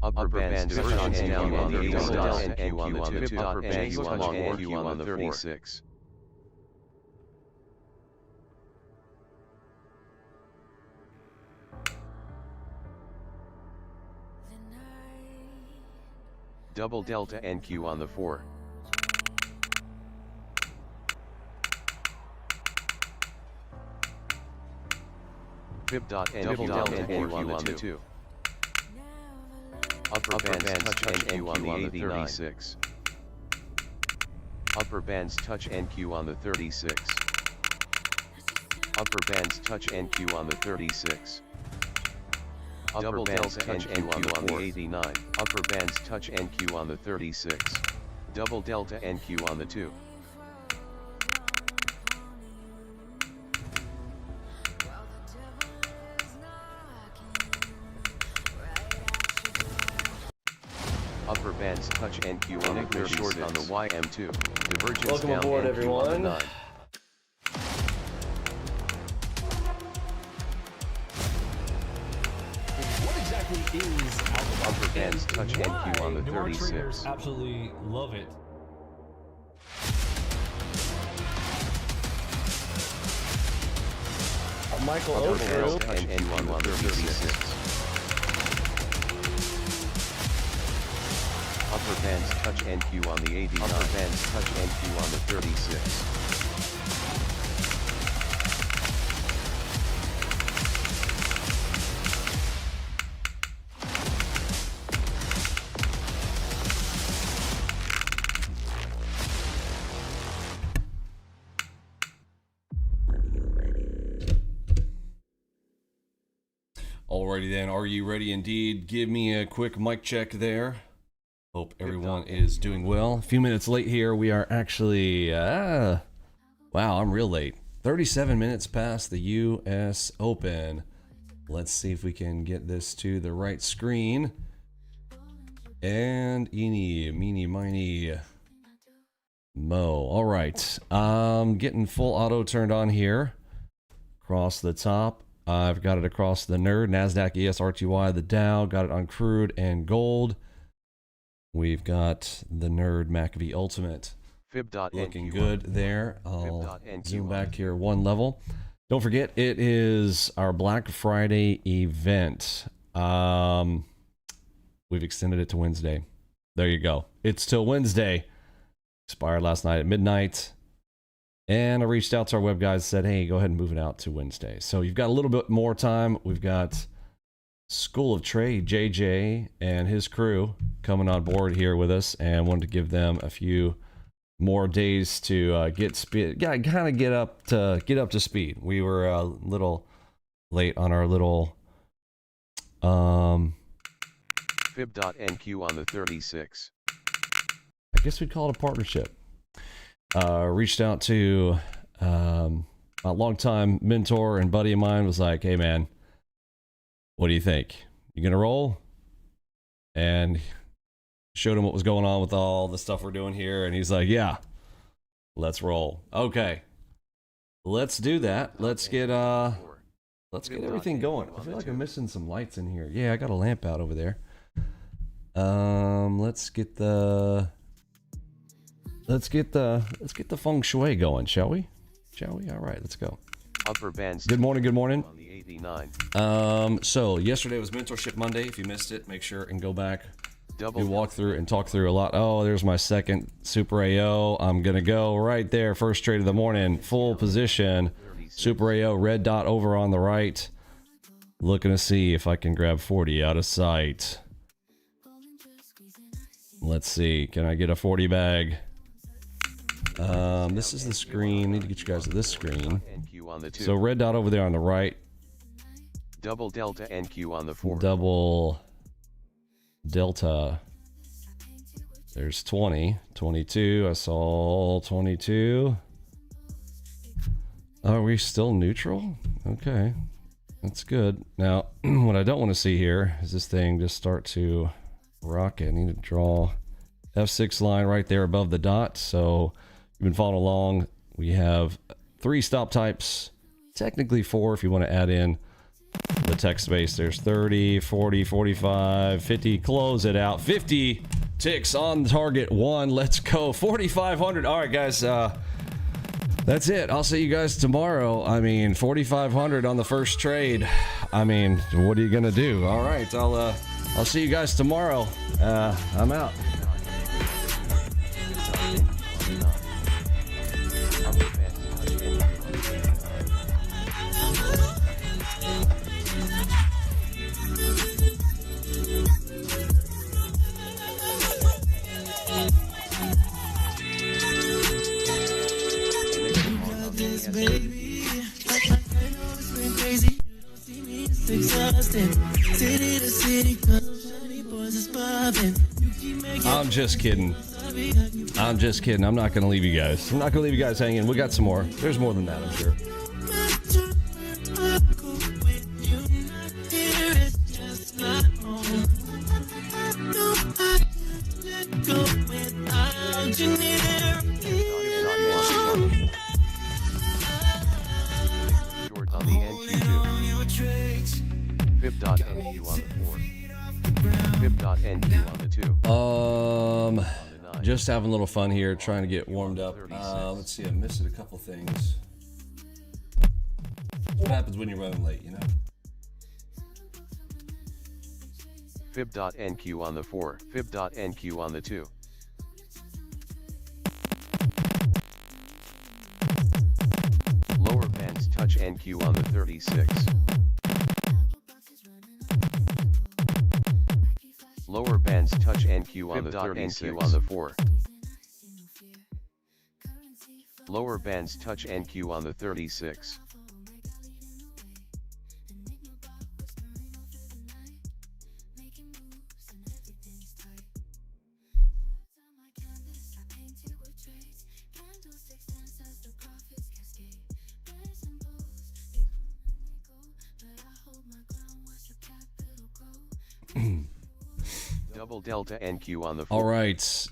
Upper bands divergence down on the NQ on the 2, upper bands touch NQ on the 36. Double delta NQ on the 4. Fib dot NQ delta NQ on the 2. Upper bands touch NQ on the 36. Upper bands touch NQ on the 36. Upper bands touch NQ on the 36. Upper bands touch NQ on the 89. Upper bands touch NQ on the 36. Double delta NQ on the 2. Upper bands touch NQ on ignore short on the YM2. Divergence Welcome down aboard, NQ everyone. on the 9. What exactly is AlgoBox? Upper bands touch And NQ on the why do our 36. traders absolutely love it? Michael Upper Oak bands Group. touch NQ on the 36. Upper bands touch NQ on the 89. Upper bands touch NQ on the 36. Alrighty then, are you ready indeed? Give me a quick mic check there. Hope everyone is doing well. A few minutes late here. We are actually, wow, I'm real late. 37 minutes past the US Open. Let's see if we can get this to the right screen. And eeny, meeny, miny, mo. All right, getting full auto turned on here. Across the top. I've got it across the nerd, NASDAQ, ES, RTY, the Dow, got it on crude and gold. We've got the nerd MACV Ultimate looking good there. I'll zoom back here one level. Don't forget, it is our Black Friday event. We've extended it to Wednesday. There you go. It's till Wednesday. Expired last night at midnight. And I reached out to our web guys, said, hey, go ahead and move it out to Wednesday. So you've got a little bit more time. We've got School of Trade, JJ, and his crew coming on board here with us, and wanted to give them a few more days to get speed, kind of get up to speed. We were a little late on our little Fib.NQ on the 36. I guess we'd call it a partnership. Reached out to a longtime mentor and buddy of mine, was like, hey man, what do you think? You gonna roll? And showed him what was going on with all the stuff we're doing here, and he's like, yeah, let's roll. Okay, let's do that. Let's get everything going. I feel like I'm missing some lights in here. Yeah, I got a lamp out over there. Let's get the feng shui going, shall we? All right, let's go. Upper bands. Good morning. On the 89. So yesterday was Mentorship Monday. If you missed it, make sure and go back. Double. We walk through and talk through a lot. Oh, there's my second Super AO. I'm gonna go right there. First trade of the morning, full position. Super AO, red dot over on the right. Looking to see if I can grab 40 out of sight. Let's see. Can I get a 40 bag? This is the screen. Need to get you guys to this screen. NQ on the 2. So red dot over there on the right. Double delta NQ on the 4. Double delta. There's 20, 22. I saw 22. Are we still neutral? Okay, that's good. Now, what I don't want to see here is this thing just start to rocket. I need to draw F6 line right there above the dot. So you've been following along. We have 3 stop types, technically 4 if you want to add in the text space. There's 30, 40, 45, 50. Close it out. 50 ticks on target 1. Let's go. 4,500. All right, guys. That's it. I'll see you guys tomorrow. I mean, 4,500 on the first trade. I mean, what are you gonna do? All right, I'll see you guys tomorrow. I'm out. I'm just kidding. I'm just kidding. I'm not gonna leave you guys. I'm not gonna leave you guys hanging. We got some more. There's more than that, I'm sure. On the NQ2. Pip.NQ on the 4. Pip.NQ on the 2. Just having a little fun here, trying to get warmed up. Let's see, I missed a couple things. What happens when you're running late, you know? Fib.NQ on the 4. Fib.NQ on the 2. Lower bands touch NQ on the 36. Lower bands touch NQ on the 36. on the 4. Lower bands touch NQ on the 36. Double delta NQ on the 4. All right.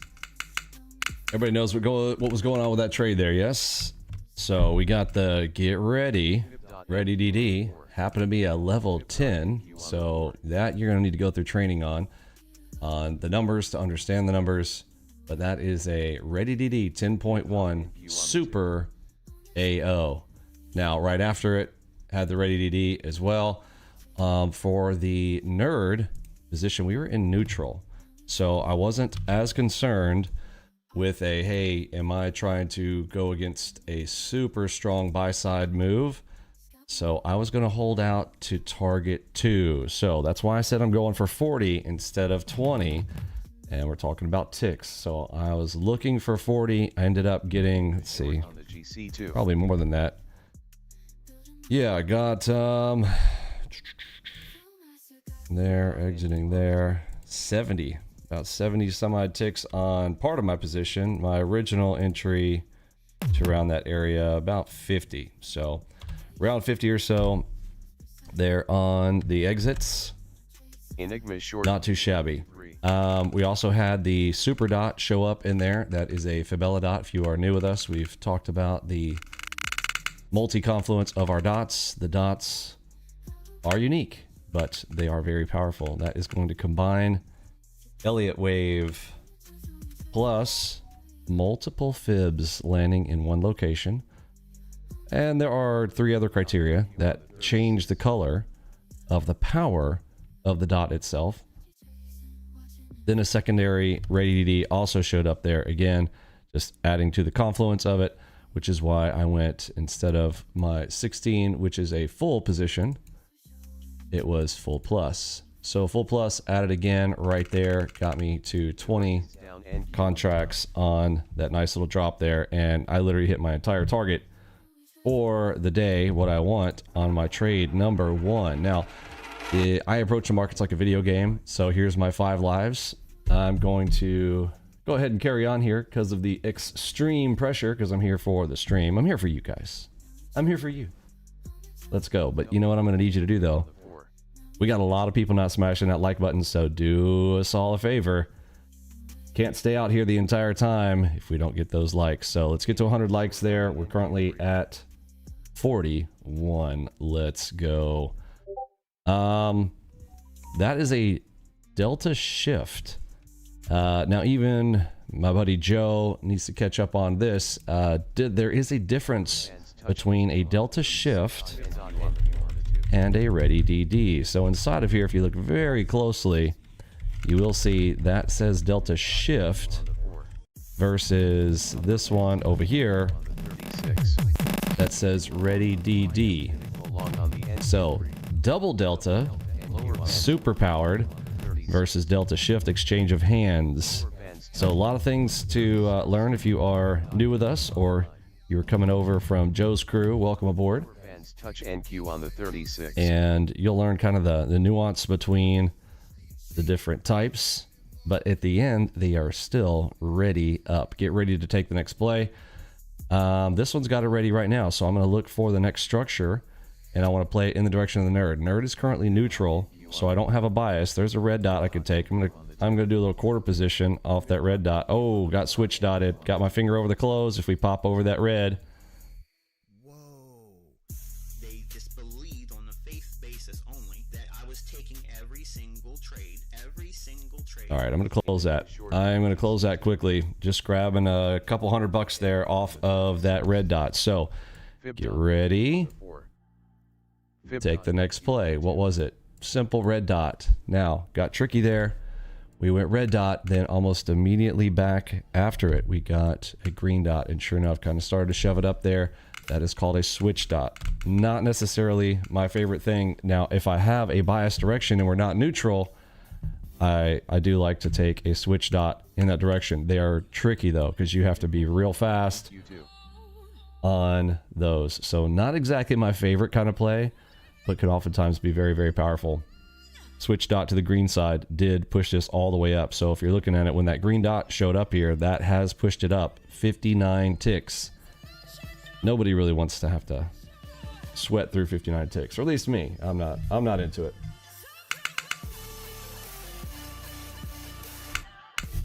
Everybody knows what was going on with that trade there, yes? So we got the get ready DD. Happened to be a level 10. So that you're going to need to go through training on the numbers to understand the numbers. But that is a ready DD 10.1 super AO. Now, right after it, had the ready DD as well. For the nerd position, we were in neutral. So I wasn't as concerned with a, hey, am I trying to go against a super strong buy side move? So I was going to hold out to target 2. So that's why I said I'm going for 40 instead of 20. And we're talking about ticks. So I was looking for 40. I ended up getting, let's see, probably more than that. Yeah, I got there, exiting there, 70. About 70 some odd ticks on part of my position. My original entry to around that area, about 50. So around 50 or so there on the exits. Enigma short. Not too shabby. We also had the super dot show up in there. That is a Fibella dot. If you are new with us, we've talked about the multi-confluence of our dots. The dots are unique, but they are very powerful. That is going to combine Elliott wave plus multiple fibs landing in one location. And there are 3 other criteria that change the color of the power of the dot itself. Then a secondary ready DD also showed up there again, just adding to the confluence of it, which is why I went, instead of my 16, which is a full position, it was full plus. So full plus added again right there, got me to 20 down NQ contracts on that nice little drop there, and I literally hit my entire target for the day, what I want on my trade number 1. Now, I approach the markets like a video game, so here's my 5 lives. I'm going to go ahead and carry on here because of the extreme pressure, because I'm here for the stream. I'm here for you guys. I'm here for you. Let's go. But you know what I'm going to need you to do, though? We got a lot of people not smashing that like button, so do us all a favor. Can't stay out here the entire time if we don't get those likes. So let's get to 100 likes there. We're currently at 41. Let's go. That is a delta shift. Now even my buddy Joe needs to catch up on this. There is a difference between a delta shift and a ready DD. So inside of here, if you look very closely, you will see that says delta shift versus this one over here that says ready DD. So double delta, super powered, versus delta shift, exchange of hands. So a lot of things to learn if you are new with us or you're coming over from Joe's crew. Welcome aboard. Touch NQ on the 36. And you'll learn kind of the nuance between the different types, but at the end they are still ready up. Get ready to take the next play. This one's got it ready right now, so I'm going to look for the next structure and I want to play it in the direction of the nerd. Nerd is currently neutral, so I don't have a bias. There's a red dot I could take. I'm gonna do a little quarter position off that red dot. Oh, got switch dotted. Got my finger over the close. If we pop over that red. Whoa. They disbelieved on the faith basis only that I was taking every single trade. All right, I'm gonna close that. I'm gonna close that quickly. Just grabbing a couple $100 there off of that red dot. So get ready. Take the next play. What was it? Simple red dot. Now, got tricky there. We went red dot, then almost immediately back after it, we got a green dot, and sure enough, kind of started to shove it up there. That is called a switch dot. Not necessarily my favorite thing. Now, if I have a biased direction and we're not neutral, I do like to take a switch dot in that direction. They are tricky though, because you have to be real fast on those. So not exactly my favorite kind of play, but could oftentimes be very, very powerful. Switch dot to the green side did push this all the way up. So if you're looking at it, when that green dot showed up here, that has pushed it up 59 ticks. Nobody really wants to have to sweat through 59 ticks, or at least me. I'm not into it.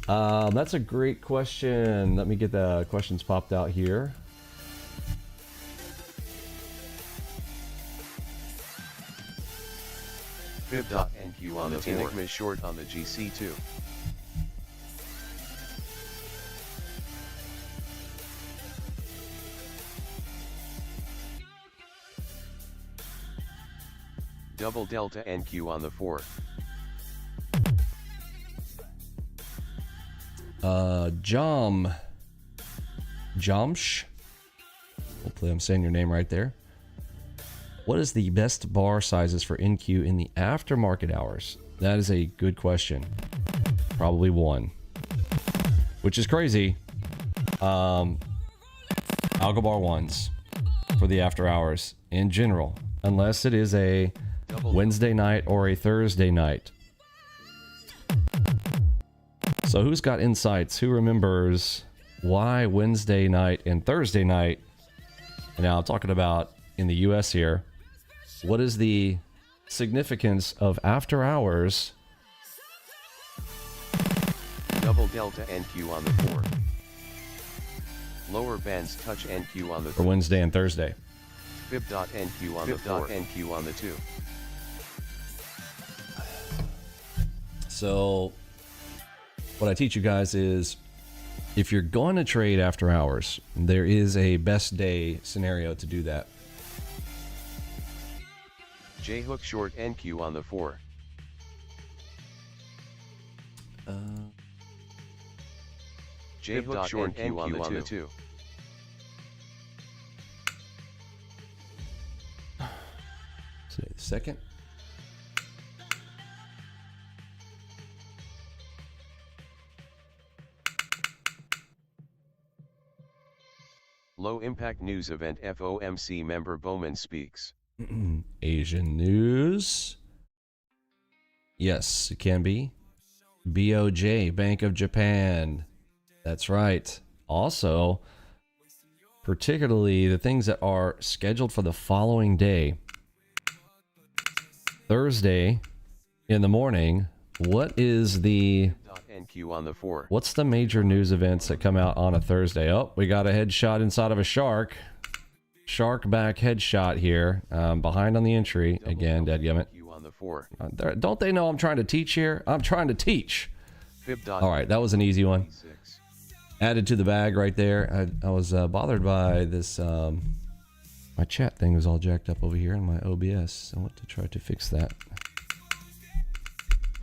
That's a great question. Let me get the questions popped out here. Fib.NQ on the Titanic short on the GC2. Double delta NQ on the 4. Jomsh. Hopefully I'm saying your name right there. What is the best bar sizes for NQ in the aftermarket hours? That is a good question. Probably 1. Which is crazy. Algo bar 1s for the after hours in general. Unless it is a Wednesday night or a Thursday night. So who's got insights? Who remembers why Wednesday night and Thursday night? And now I'm talking about in the US here. What is the significance of after hours? Double delta NQ on the 4. Lower bands touch NQ on the 3. For Wednesday and Thursday. Fib.NQ on the 4. NQ on the 2. So what I teach you guys is, if you're going to trade after hours, there is a best day scenario to do that. J hook short NQ on the 4. J hook short NQ on the 2. Today the second. Low impact news event FOMC member Bowman speaks. Asian news. Yes, it can be. BOJ, Bank of Japan. That's right. Also, particularly the things that are scheduled for the following day. Thursday in the morning, what is the NQ on the 4. what's the major news events that come out on a Thursday? Oh, we got a headshot inside of a shark. Shark back headshot here. Behind on the entry. Again, dadgummit. NQ on the 4. Don't they know I'm trying to teach here? I'm trying to teach. Fib. All right, that was an easy one. Added to the bag right there. I was bothered by this. My chat thing was all jacked up over here in my OBS. I want to try to fix that.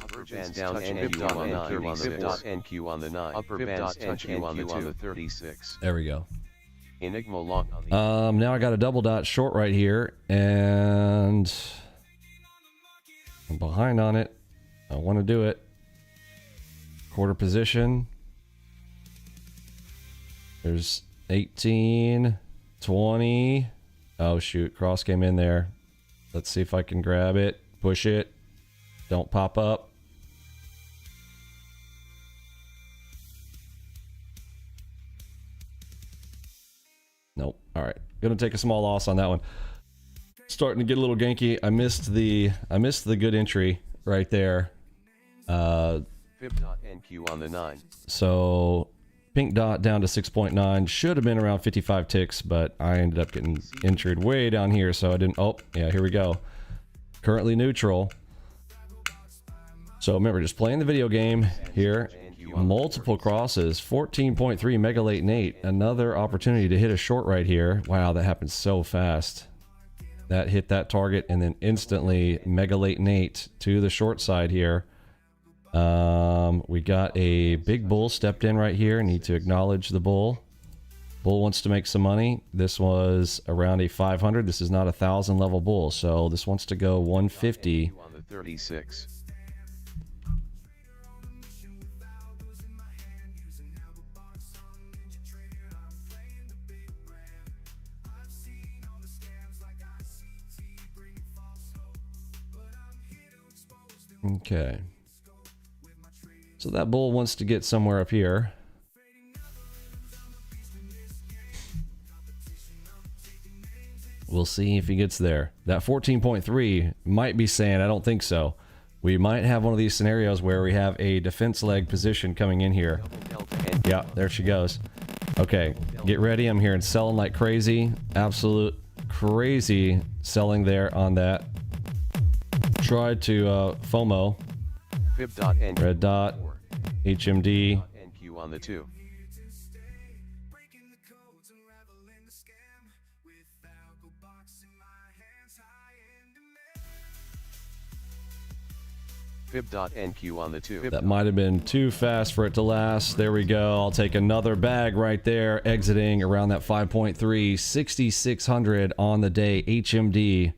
Upper bands down NQ on the 9. Upper bands touch NQ on the 36. There we go. Enigma long on the Now I got a double dot short right here, and I'm behind on it. I want to do it. Quarter position. There's 18, 20. Oh shoot, cross came in there. Let's see if I can grab it. Push it. Don't pop up. Nope. All right. Gonna take a small loss on that one. Starting to get a little ganky. I missed the good entry right there. Fib.NQ on the 9. So pink dot down to 6.9. Should have been around 55 ticks, but I ended up getting entered way down here, so I didn't. Oh, yeah, here we go. Currently neutral. So remember, just playing the video game here. Multiple crosses, 14.3 mega late Nate. Another opportunity to hit a short right here. Wow, that happened so fast. That hit that target and then instantly mega late Nate to the short side here. We got a big bull stepped in right here. Need to acknowledge the bull. Bull wants to make some money. This was around a 500. This is not a 1,000 level bull, so this wants to go 150 on the 36. Okay. So that bull wants to get somewhere up here. We'll see if he gets there. That 14.3 might be saying, I don't think so. We might have one of these scenarios where we have a defense leg position coming in here. Yeah, there she goes. Okay, get ready. I'm hearing selling like crazy. Absolute crazy selling there on that. Try to FOMO. Fib.NQ Red dot. HMD. NQ on the 2. Fib.NQ on the 2. That might have been too fast for it to last. There we go. I'll take another bag right there, exiting around that 5.3, 6,600 on the day. HMD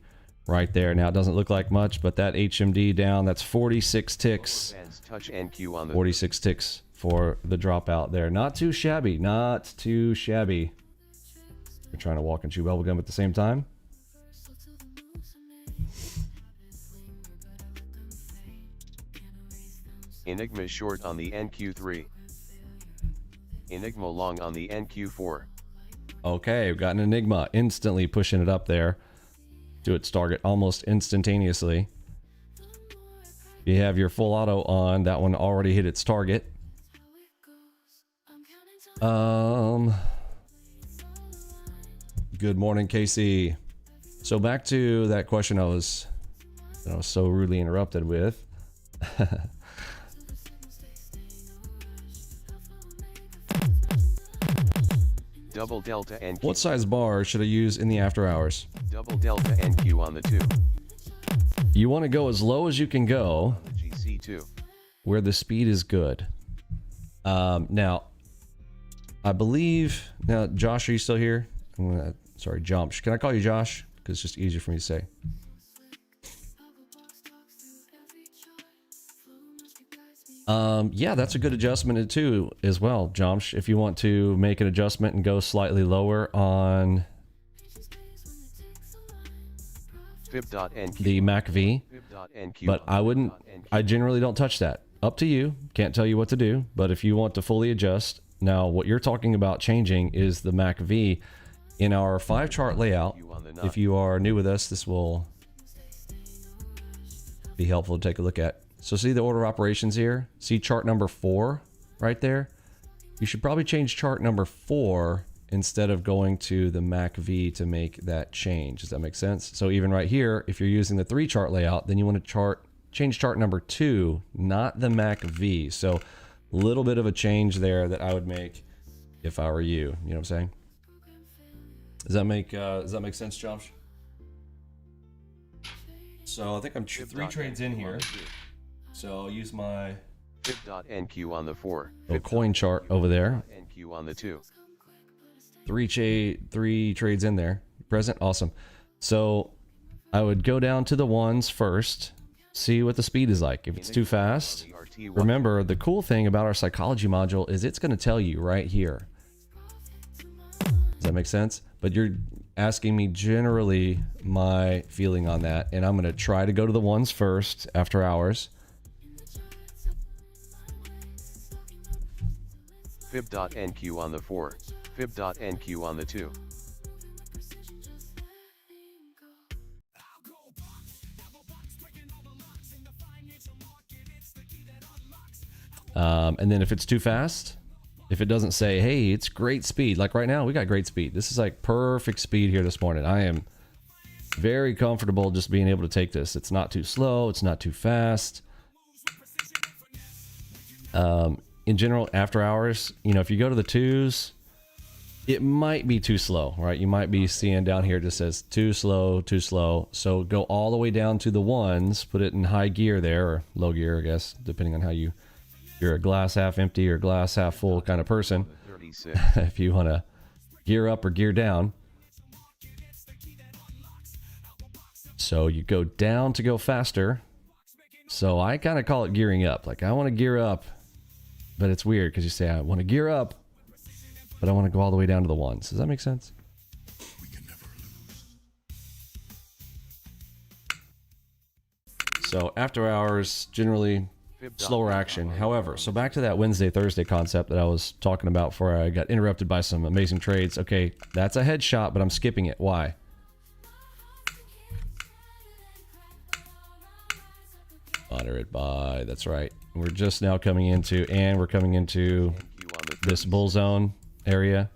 right there. Now it doesn't look like much, but that HMD down, that's 46 ticks. Touch NQ on the 46 ticks for the dropout there. Not too shabby. Not too shabby. We're trying to walk and chew bubblegum at the same time. Enigma short on the NQ3. Enigma long on the NQ4. Okay, we've got an Enigma instantly pushing it up there to its target almost instantaneously. You have your full auto on. That one already hit its target. Good morning, Casey. So back to that question I was so rudely interrupted with. Double delta NQ. What size bar should I use in the after hours? Double delta NQ on the 2. You want to go as low as you can go. The GC2. Where the speed is good. Now, I believe... Now, Josh, are you still here? Sorry, Jump. Can I call you Josh? Because it's just easier for me to say. Yeah, that's a good adjustment too as well, Jomsh. If you want to make an adjustment and go slightly lower on the MACV, but I wouldn't, I generally don't touch that. Up to you, can't tell you what to do, but if you want to fully adjust, now what you're talking about changing is the MACV. In our 5 chart layout, if you are new with us, this will be helpful to take a look at. So see the order of operations here? See chart number 4 right there? You should probably change chart number 4 instead of going to the MACV to make that change. Does that make sense? So even right here, if you're using the 3 chart layout, then you want to change chart number 2, not the MACV. So a little bit of a change there that I would make if I were you. You know what I'm saying? Does that make sense, Josh? So I think I'm 3 trades in here. So I'll use my FIB.NQ on the 4. coin chart over there. NQ on the 2. 3 trades in there. Present, awesome. So I would go down to the ones first, see what the speed is like. If it's too fast, remember the cool thing about our psychology module is it's going to tell you right here. Does that make sense? But you're asking me generally my feeling on that, and I'm going to try to go to the ones first after hours. FIB.NQ on the 4. FIB.NQ on the 2. And then if it's too fast, if it doesn't say, hey, it's great speed, like right now, we got great speed. This is like perfect speed here this morning. I am very comfortable just being able to take this. It's not too slow. It's not too fast. In general, after hours, you know, if you go to the 2s, it might be too slow, right? You might be seeing down here it just says too slow, too slow. So go all the way down to the 1s, put it in high gear there, or low gear, I guess, depending on how you're a glass half empty or glass half full kind of person. If you want to gear up or gear down. So you go down to go faster. So I kind of call it gearing up. Like I want to gear up, but it's weird because you say I want to gear up, but I want to go all the way down to the 1s. Does that make sense? So after hours, generally slower action. However, so back to that Wednesday, Thursday concept that I was talking about before I got interrupted by some amazing trades. Okay, that's a headshot, but I'm skipping it. Why? Moderate buy. That's right. We're just now coming into, and we're coming into this bull zone area.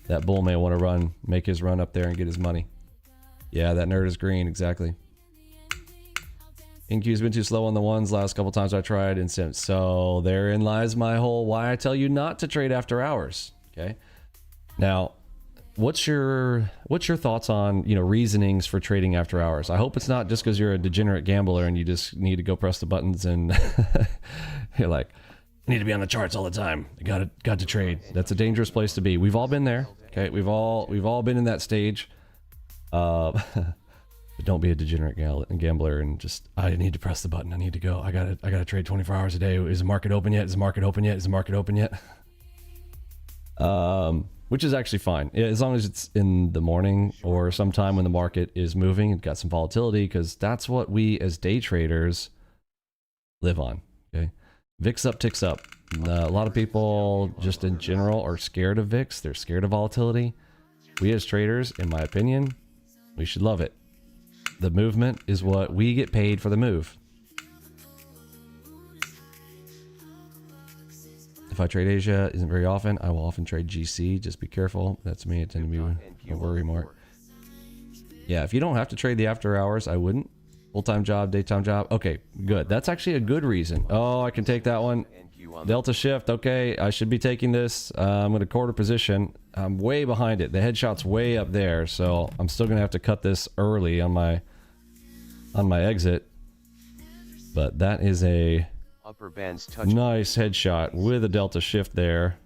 That bull may want to make his run up there and get his money. Yeah, that nerd is green. Exactly. NQ's been too slow on the 1s last couple times I tried, and so therein lies my whole why I tell you not to trade after hours. Okay. Now, what's your thoughts on, you know, reasonings for trading after hours? I hope it's not just because you're a degenerate gambler and you just need to go press the buttons and you're like, I need to be on the charts all the time. I got to trade. That's a dangerous place to be. We've all been there. Okay, we've all been in that stage. But don't be a degenerate gambler and just, I need to press the button. I need to go. I gotta trade 24 hours a day. Is the market open yet? Is the market open yet? Is the market open yet? Which is actually fine as long as it's in the morning or sometime when the market is moving and got some volatility, because that's what we as day traders live on. Okay, VIX up, ticks up. A lot of people just in general are scared of VIX. They're scared of volatility. We as traders, in my opinion, we should love it. The movement is what we get paid for the move. If I trade Asia, isn't very often. I will often trade GC. Just be careful. That's me. I tend to be a worry mark. Yeah, if you don't have to trade the after hours, I wouldn't. Full-time job, daytime job. Okay, good. That's actually a good reason. Oh, I can take that one. Delta shift. Okay, I should be taking this. I'm going to quarter position. I'm way behind it. The headshot's way up there, so I'm still going to have to cut this early on my exit. But that is a nice headshot with a delta shift there.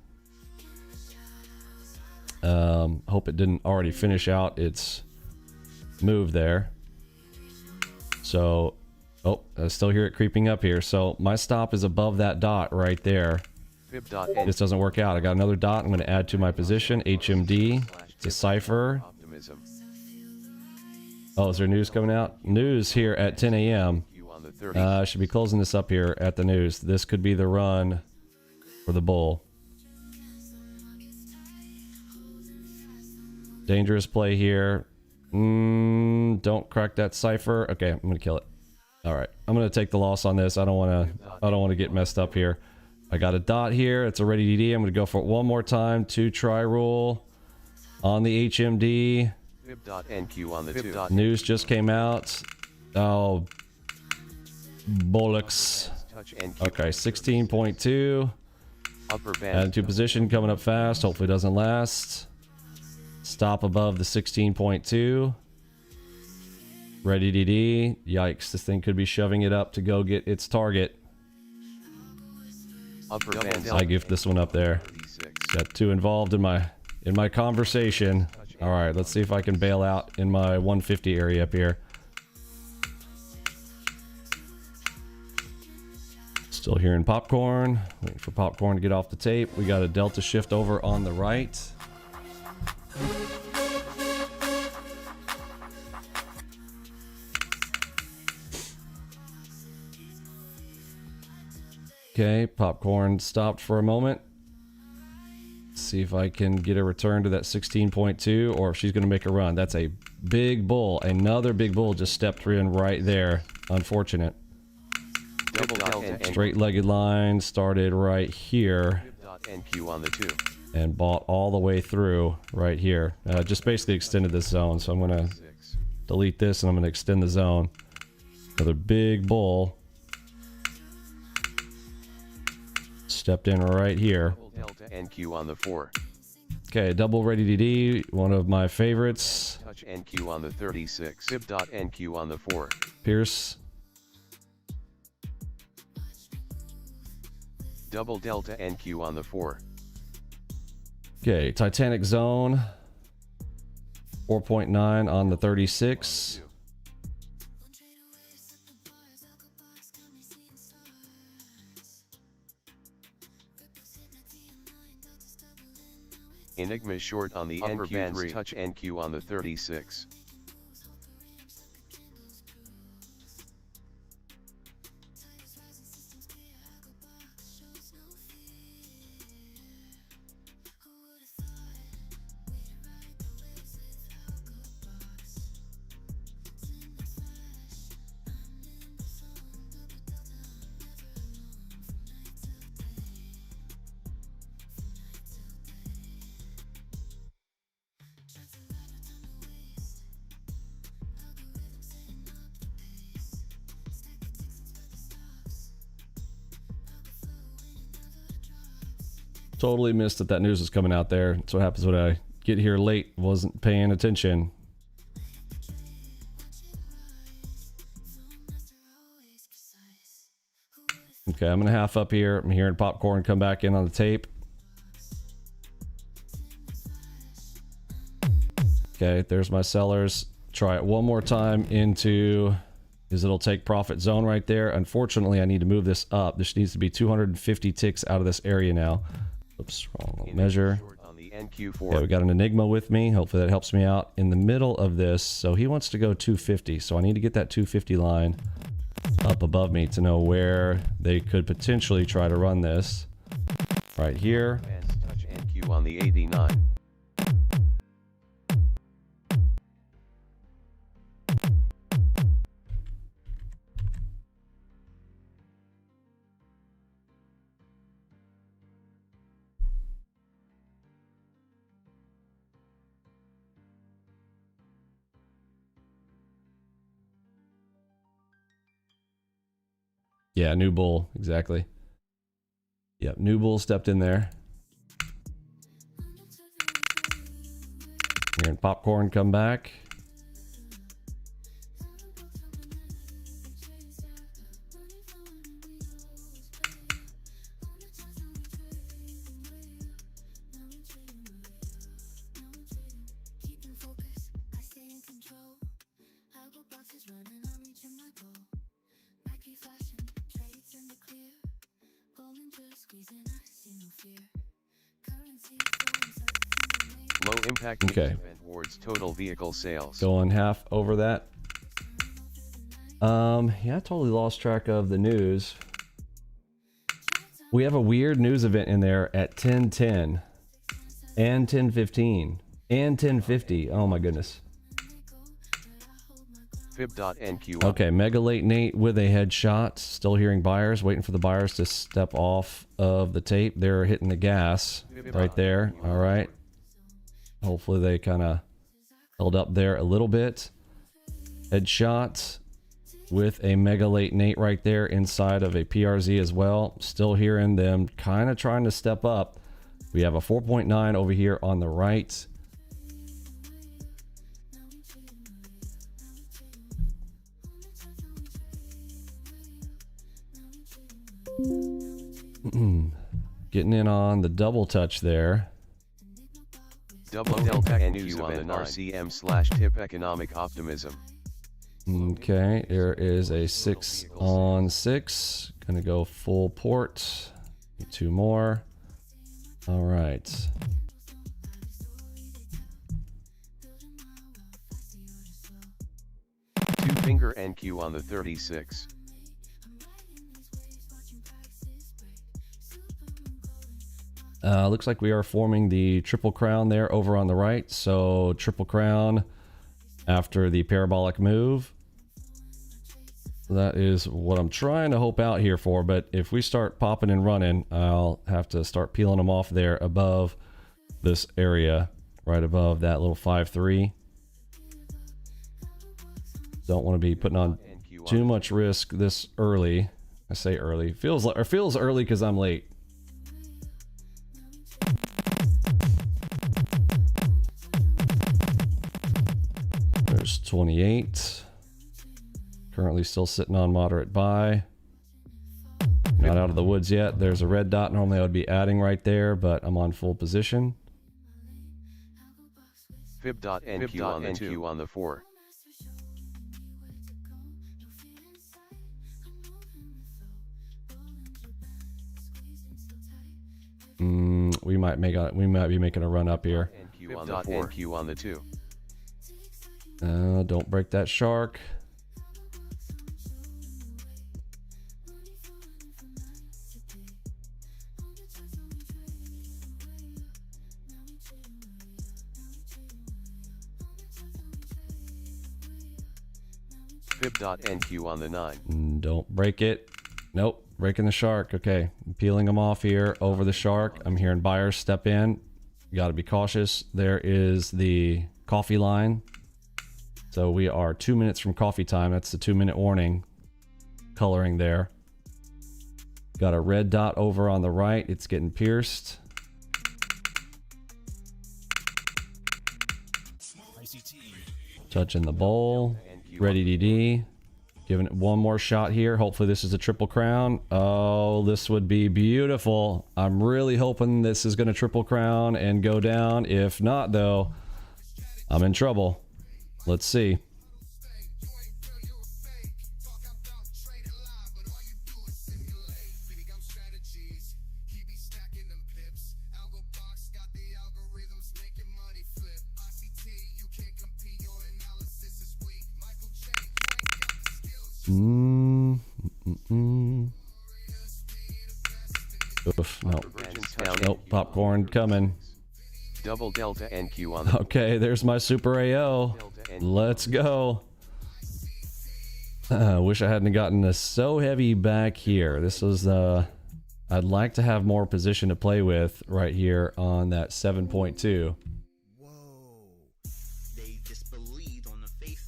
Hope it didn't already finish out its move there. So Oh, I still hear it creeping up here. So my stop is above that dot right there. Fib.NQ. This doesn't work out. I got another dot. I'm going to add to my position. HMD. It's a cipher. Optimism. Oh, is there news coming out? News here at 10 a.m. On the 30. I should be closing this up here at the news. This could be the run for the bull. Dangerous play here. Don't crack that cipher. Okay, I'm gonna kill it. All right, I'm gonna take the loss on this. I don't want to get messed up here. I got a dot here. It's a ready DD. I'm gonna go for it one more time. 2 try rule on the HMD. Fib.NQ on the 2. News just came out. Oh, bollocks. Touch NQ. Okay, 16.2. Upper band. Add to position coming up fast. Hopefully it doesn't last. Stop above the 16.2. Ready DD. Yikes, this thing could be shoving it up to go get its target. Upper band. I gift this one up there. 36. Got 2 involved in my conversation. All right, let's see if I can bail out in my 150 area up here. Still hearing popcorn. Waiting for popcorn to get off the tape. We got a delta shift over on the right. Okay, popcorn stopped for a moment. See if I can get a return to that 16.2 or if she's going to make a run. That's a big bull. Another big bull just stepped in right there. Unfortunate. Straight-legged line started right here Fib.NQ on the 2. and bought all the way through right here. Just basically extended this zone. So I'm going to 6. delete this and I'm going to extend the zone. Another big bull. Stepped in right here. Delta NQ on the 4. Okay, double ready DD, one of my favorites. Touch NQ on the 36. Fib.NQ on the 4. Pierce. Double Delta NQ on the 4. Okay, Titanic zone. 4.9 on the 36. Enigma short on the upper bands. Touch NQ on the 36. Totally missed that news was coming out there. That's what happens when I get here late. Wasn't paying attention. Okay, I'm gonna half up here. I'm hearing popcorn come back in on the tape. Okay, there's my sellers. Try it one more time into his little take profit zone right there. Unfortunately, I need to move this up. This needs to be 250 ticks out of this area now. Oops, wrong measure. Yeah, we got an Enigma with me. Hopefully that helps me out in the middle of this. So he wants to go 250. So I need to get that 250 line up above me to know where they could potentially try to run this. Right here. Touch NQ on the 89. Yeah, new bull, exactly. Yep, new bull stepped in there. Hearing popcorn come back. Low impact Okay. event towards total vehicle sales. Going half over that. Yeah, I totally lost track of the news. We have a weird news event in there at 10:10 and 10:15 and 10:50. Oh my goodness. Fib.NQ. Okay, Mega Late Nate with a headshot. Still hearing buyers, waiting for the buyers to step off of the tape. They're hitting the gas right there. All right. Hopefully they kind of held up there a little bit. Headshot with a Mega Late Nate right there inside of a PRZ as well. Still hearing them kind of trying to step up. We have a 4.9 over here on the right. Getting in on the double touch there. Double Delta NQ on the RCM/tip economic optimism. Okay, there is a 6 on 6. Gonna go full port. Get 2 more. All right. Two finger NQ on the 36. Looks like we are forming the triple crown there over on the right. So triple crown after the parabolic move. That is what I'm trying to hope out here for. But if we start popping and running, I'll have to start peeling them off there above this area, right above that little 5-3. Don't want to be putting on too much risk this early. I say early. Feels early because I'm late. There's 28. Currently still sitting on moderate buy. Not out of the woods yet. There's a red dot. Normally I would be adding right there, but I'm on full position. Fib.NQ on the 4. We might be making a run up here. NQ on the 2. Don't break that shark. Fib.NQ on the 9. Don't break it. Nope. Breaking the shark. Okay. I'm peeling them off here over the shark. I'm hearing buyers step in. You got to be cautious. There is the coffee line. So we are 2 minutes from coffee time. That's the 2-minute warning coloring there. Got a red dot over on the right. It's getting pierced. Touching the bowl. Ready DD. Giving it one more shot here. Hopefully this is a triple crown. Oh, this would be beautiful. I'm really hoping this is going to triple crown and go down. If not, though, I'm in trouble. Let's see. Oof, no. Nope, popcorn coming. Double Delta NQ on the Okay, there's my Super AO. Let's go. Wish I hadn't gotten this so heavy back here. This was I'd like to have more position to play with right here on that 7.2.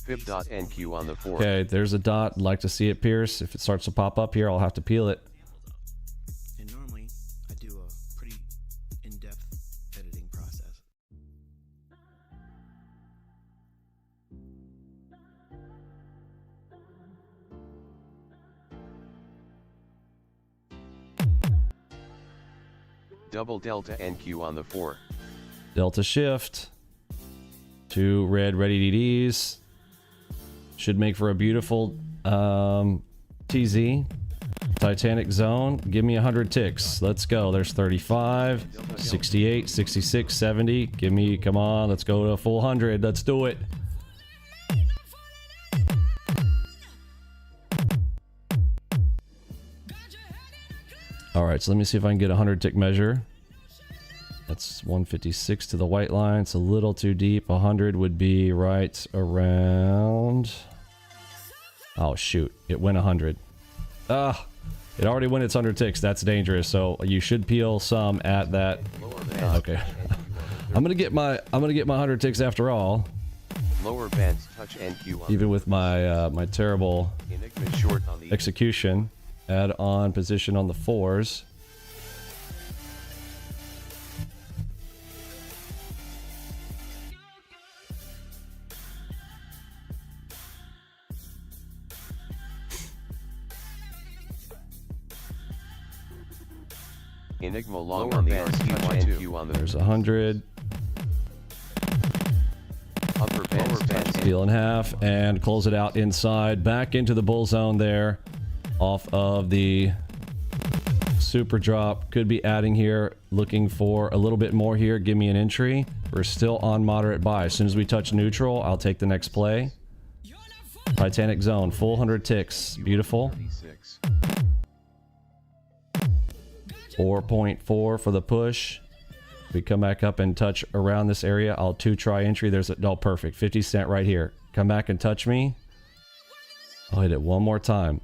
Fib.NQ on the 4. Okay, there's a dot. I'd like to see it pierce. If it starts to pop up here, I'll have to peel it. And normally I do a pretty in-depth editing process. Double Delta NQ on the 4. Delta shift. 2 red ready should make for a beautiful TZ. Titanic zone. Give me 100 ticks. Let's go. There's 35, 68, 66, 70. Give me, come on, let's go to a full 100. Let's do it. All right, so let me see if I can get a 100 tick measure. That's 156 to the white line. It's a little too deep. 100 would be right around... Oh, shoot. It went 100. Ah, it already went its 100 ticks. That's dangerous. So you should peel some at that. Okay. I'm gonna get my 100 ticks after all. Lower bands touch NQ on Even with my my terrible Enigma short on the execution. Add on position on the 4s. Enigma long on the RC1 on the There's 100. upper bands Steal in half and close it out inside. Back into the bull zone there. Off of the super drop. Could be adding here. Looking for a little bit more here. Give me an entry. We're still on moderate buy. As soon as we touch neutral, I'll take the next play. Titanic zone. Full 100 ticks. Beautiful. 36. 4.4 for the push. We come back up and touch around this area. I'll 2-try entry. There's a... Oh, perfect. 50 cent right here. Come back and touch me. I'll hit it one more time.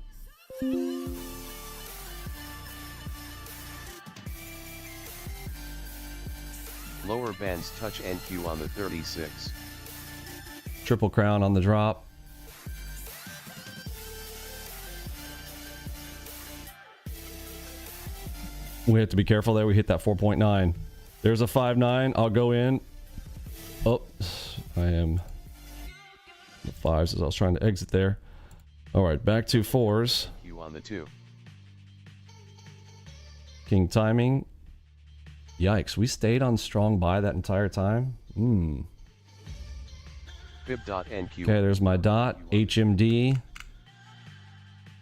Lower bands touch NQ on the 36. Triple crown on the drop. We have to be careful there. We hit that 4.9. There's a 5.9. I'll go in. Oh, I am the 5s as I was trying to exit there. All right, back to 4s. Q on the 2. King timing. Yikes, we stayed on strong buy that entire time. Fib.NQ. Okay, there's my dot. HMD.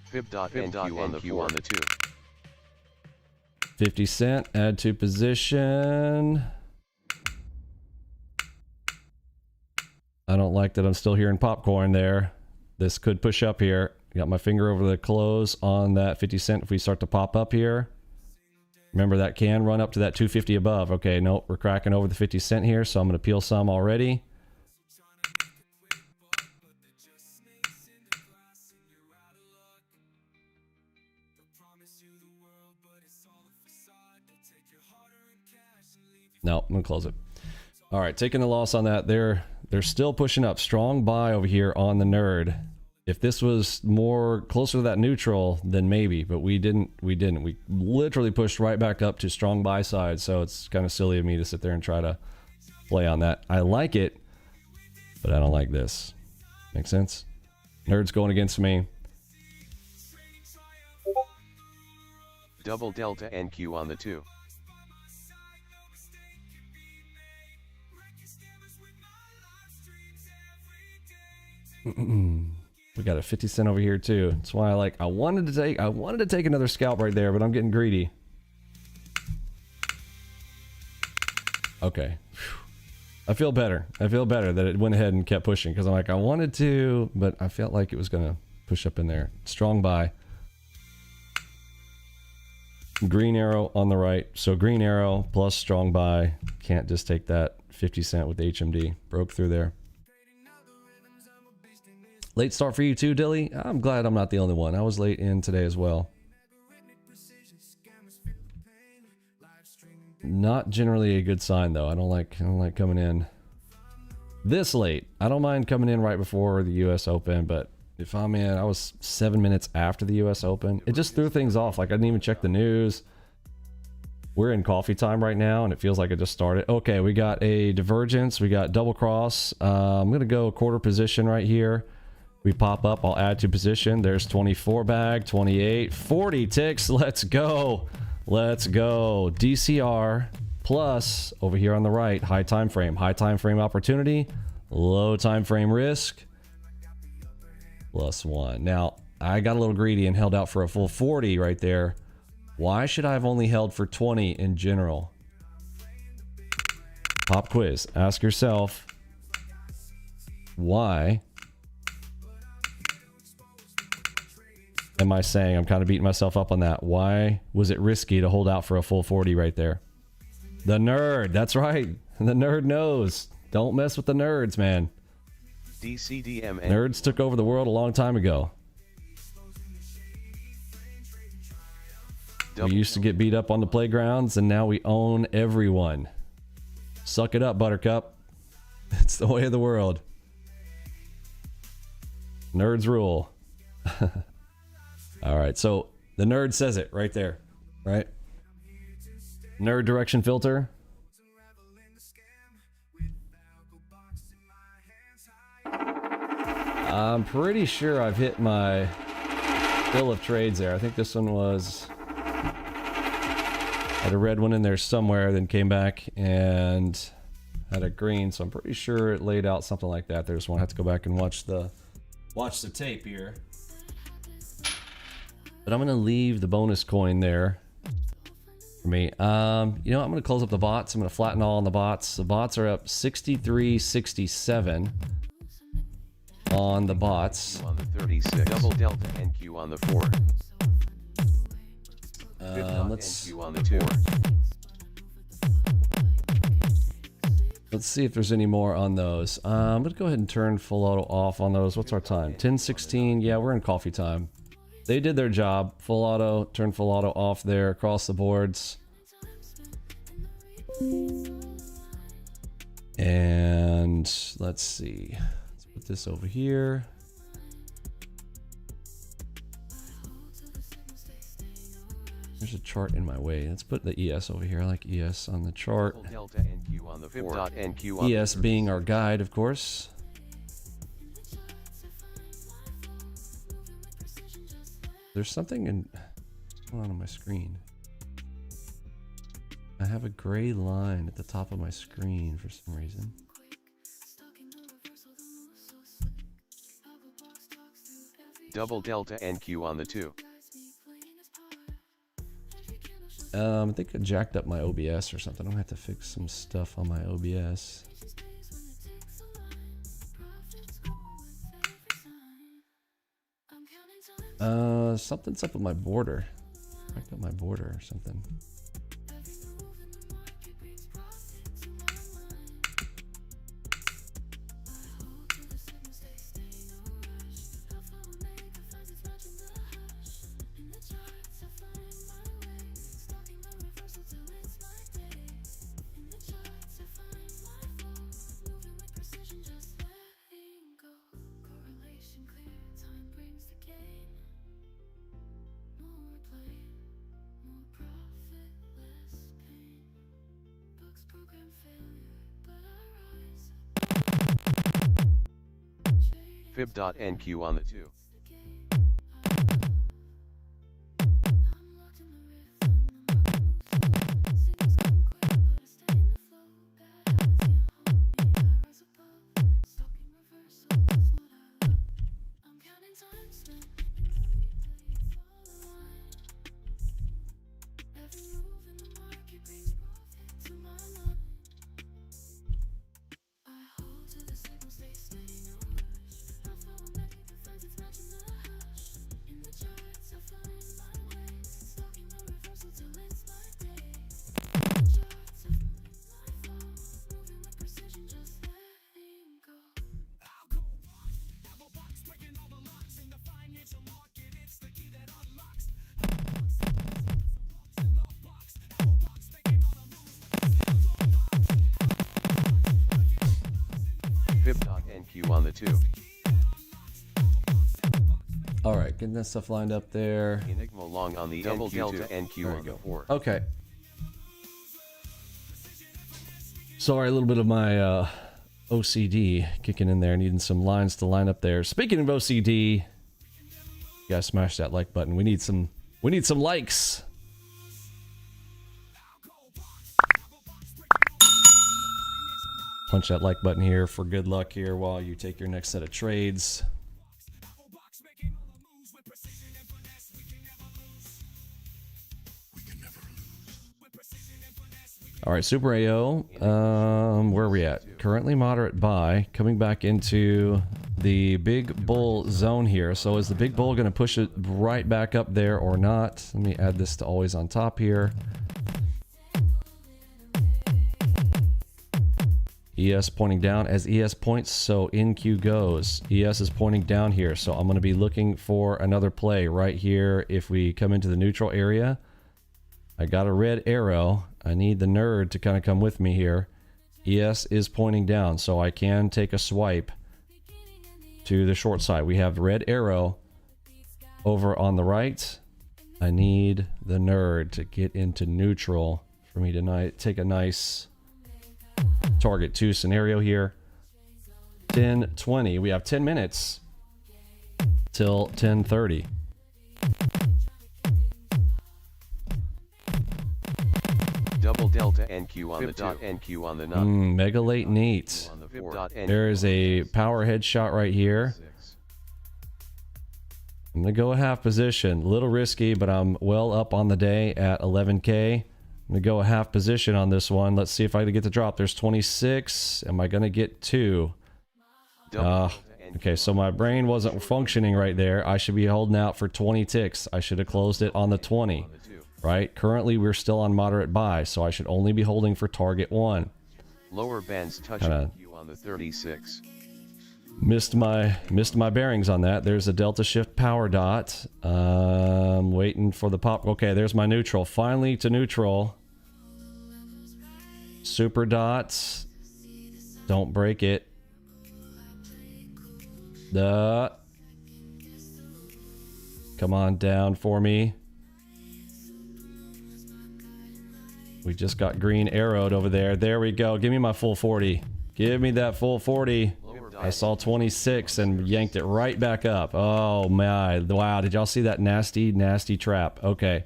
Fib.NQ on the 2. 50 cent. Add to position. I don't like that I'm still hearing popcorn there. This could push up here. Got my finger over the close on that 50 cent if we start to pop up here. Remember, that can run up to that 250 above. Okay, nope, we're cracking over the 50 cent here, so I'm going to peel some already. No, I'm going to close it. All right, taking the loss on that. They're still pushing up. Strong buy over here on the nerd. If this was more closer to that neutral, then maybe, but we didn't. We literally pushed right back up to strong buy side, so it's kind of silly of me to sit there and try to play on that. I like it, but I don't like this. Make sense? Nerd's going against me. Double delta NQ on the 2. We got a 50 cent over here too. That's why I wanted to take another scalp right there, but I'm getting greedy. Okay. I feel better. I feel better that it went ahead and kept pushing, because I'm like, I wanted to, but I felt like it was gonna push up in there. Strong buy. Green arrow on the right. So green arrow plus strong buy. Can't just take that 50 cent with HMD. Broke through there. Late start for you too, Dilly. I'm glad I'm not the only one. I was late in today as well. Not generally a good sign though. I don't like coming in this late. I don't mind coming in right before the US Open, but if I'm in, I was 7 minutes after the US Open. It just threw things off. Like I didn't even check the news. We're in coffee time right now and it feels like it just started. Okay, we got a divergence. We got double cross. I'm gonna go quarter position right here. We pop up, I'll add to position. There's 24 bag, 28, 40 ticks. Let's go. Let's go. DCR plus over here on the right, high time frame opportunity, low time frame risk, +1. Now, I got a little greedy and held out for a full 40 right there. Why should I have only held for 20 in general? Pop quiz. Ask yourself, why am I saying, I'm kind of beating myself up on that. Why was it risky to hold out for a full 40 right there? The nerd. That's right. The nerd knows. Don't mess with the nerds, man. DCDM. Nerds took over the world a long time ago. We used to get beat up on the playgrounds, and now we own everyone. Suck it up, Buttercup. It's the way of the world. Nerds rule. All right, so the nerd says it right there, right? Nerd direction filter. I'm pretty sure I've hit my fill of trades there. I think this one was... had a red one in there somewhere, then came back and had a green, so I'm pretty sure it laid out something like that. There's one. I have to go back and watch the tape here. But I'm gonna leave the bonus coin there for me. You know, I'm gonna close up the bots. I'm gonna flatten all on the bots. The bots are up 63.67 on the bots. On the 36. Double delta NQ on the 4. Let's NQ on the 2. Let's see if there's any more on those. I'm gonna go ahead and turn full auto off on those. What's our time? 10:16. Yeah, we're in coffee time. They did their job. Full auto, turn full auto off there across the boards. And let's see. Let's put this over here. There's a chart in my way. Let's put the ES over here. I like ES on the chart. Delta NQ on the 4. NQ on ES the being our guide, of course. There's something what's going on my screen. I have a gray line at the top of my screen for some reason. Double delta NQ on the 2. I think I jacked up my OBS or something. I'm gonna have to fix some stuff on my OBS. Something's up with my border. Jacked up my border or something. Fib.NQ on the 2. Fib.NQ on the 2. All right, getting that stuff lined up there. Enigma long on the double delta NQ on the 4. Okay. Sorry, a little bit of my OCD kicking in there, needing some lines to line up there. Speaking of OCD, you guys smash that like button. We need some likes. Punch that like button here for good luck here while you take your next set of trades. All right, Super AO. Where are we at? Currently moderate buy, coming back into the big bull zone here. So is the big bull going to push it right back up there or not? Let me add this to always on top here. ES pointing down. As ES points, so NQ goes. ES is pointing down here, so I'm going to be looking for another play right here. If we come into the neutral area, I got a red arrow. I need the nerd to kind of come with me here. ES is pointing down, so I can take a swipe to the short side. We have red arrow over on the right. I need the nerd to get into neutral for me to take a nice target 2 scenario here. 10:20. We have 10 minutes till 10:30. Double delta NQ on the dot, NQ on the nut. Mega late neat. There is a power headshot right here. I'm gonna go a half position. A little risky, but I'm well up on the day at 11K. I'm gonna go a half position on this one. Let's see if I can get the drop. There's 26. Am I gonna get 2? Okay, so my brain wasn't functioning right there. I should be holding out for 20 ticks. I should have closed it on the 20. Right? Currently, we're still on moderate buy, so I should only be holding for target 1. Lower bands touch NQ on the 36. Missed my bearings on that. There's a delta shift power dot. Waiting for the pop. Okay, there's my neutral. Finally to neutral. Super dots. Don't break it. Come on down for me. We just got green arrowed over there. There we go. Give me my full 40. Give me that full 40. I saw 26 and yanked it right back up. Oh my. Wow. Did y'all see that nasty, nasty trap? Okay.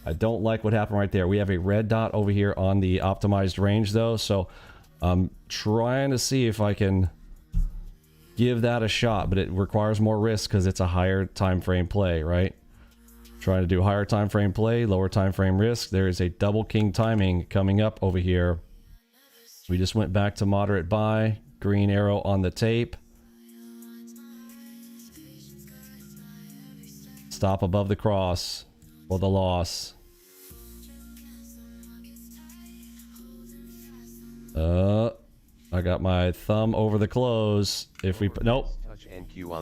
I don't like what happened right there. We have a red dot over here on the optimized range though. So I'm trying to see if I can give that a shot, but it requires more risk because it's a higher time frame play, right? Trying to do higher time frame play, lower time frame risk. There is a double king timing coming up over here. We just went back to moderate buy. Green arrow on the tape. Stop above the cross for the loss. I got my thumb over the close. If we nope.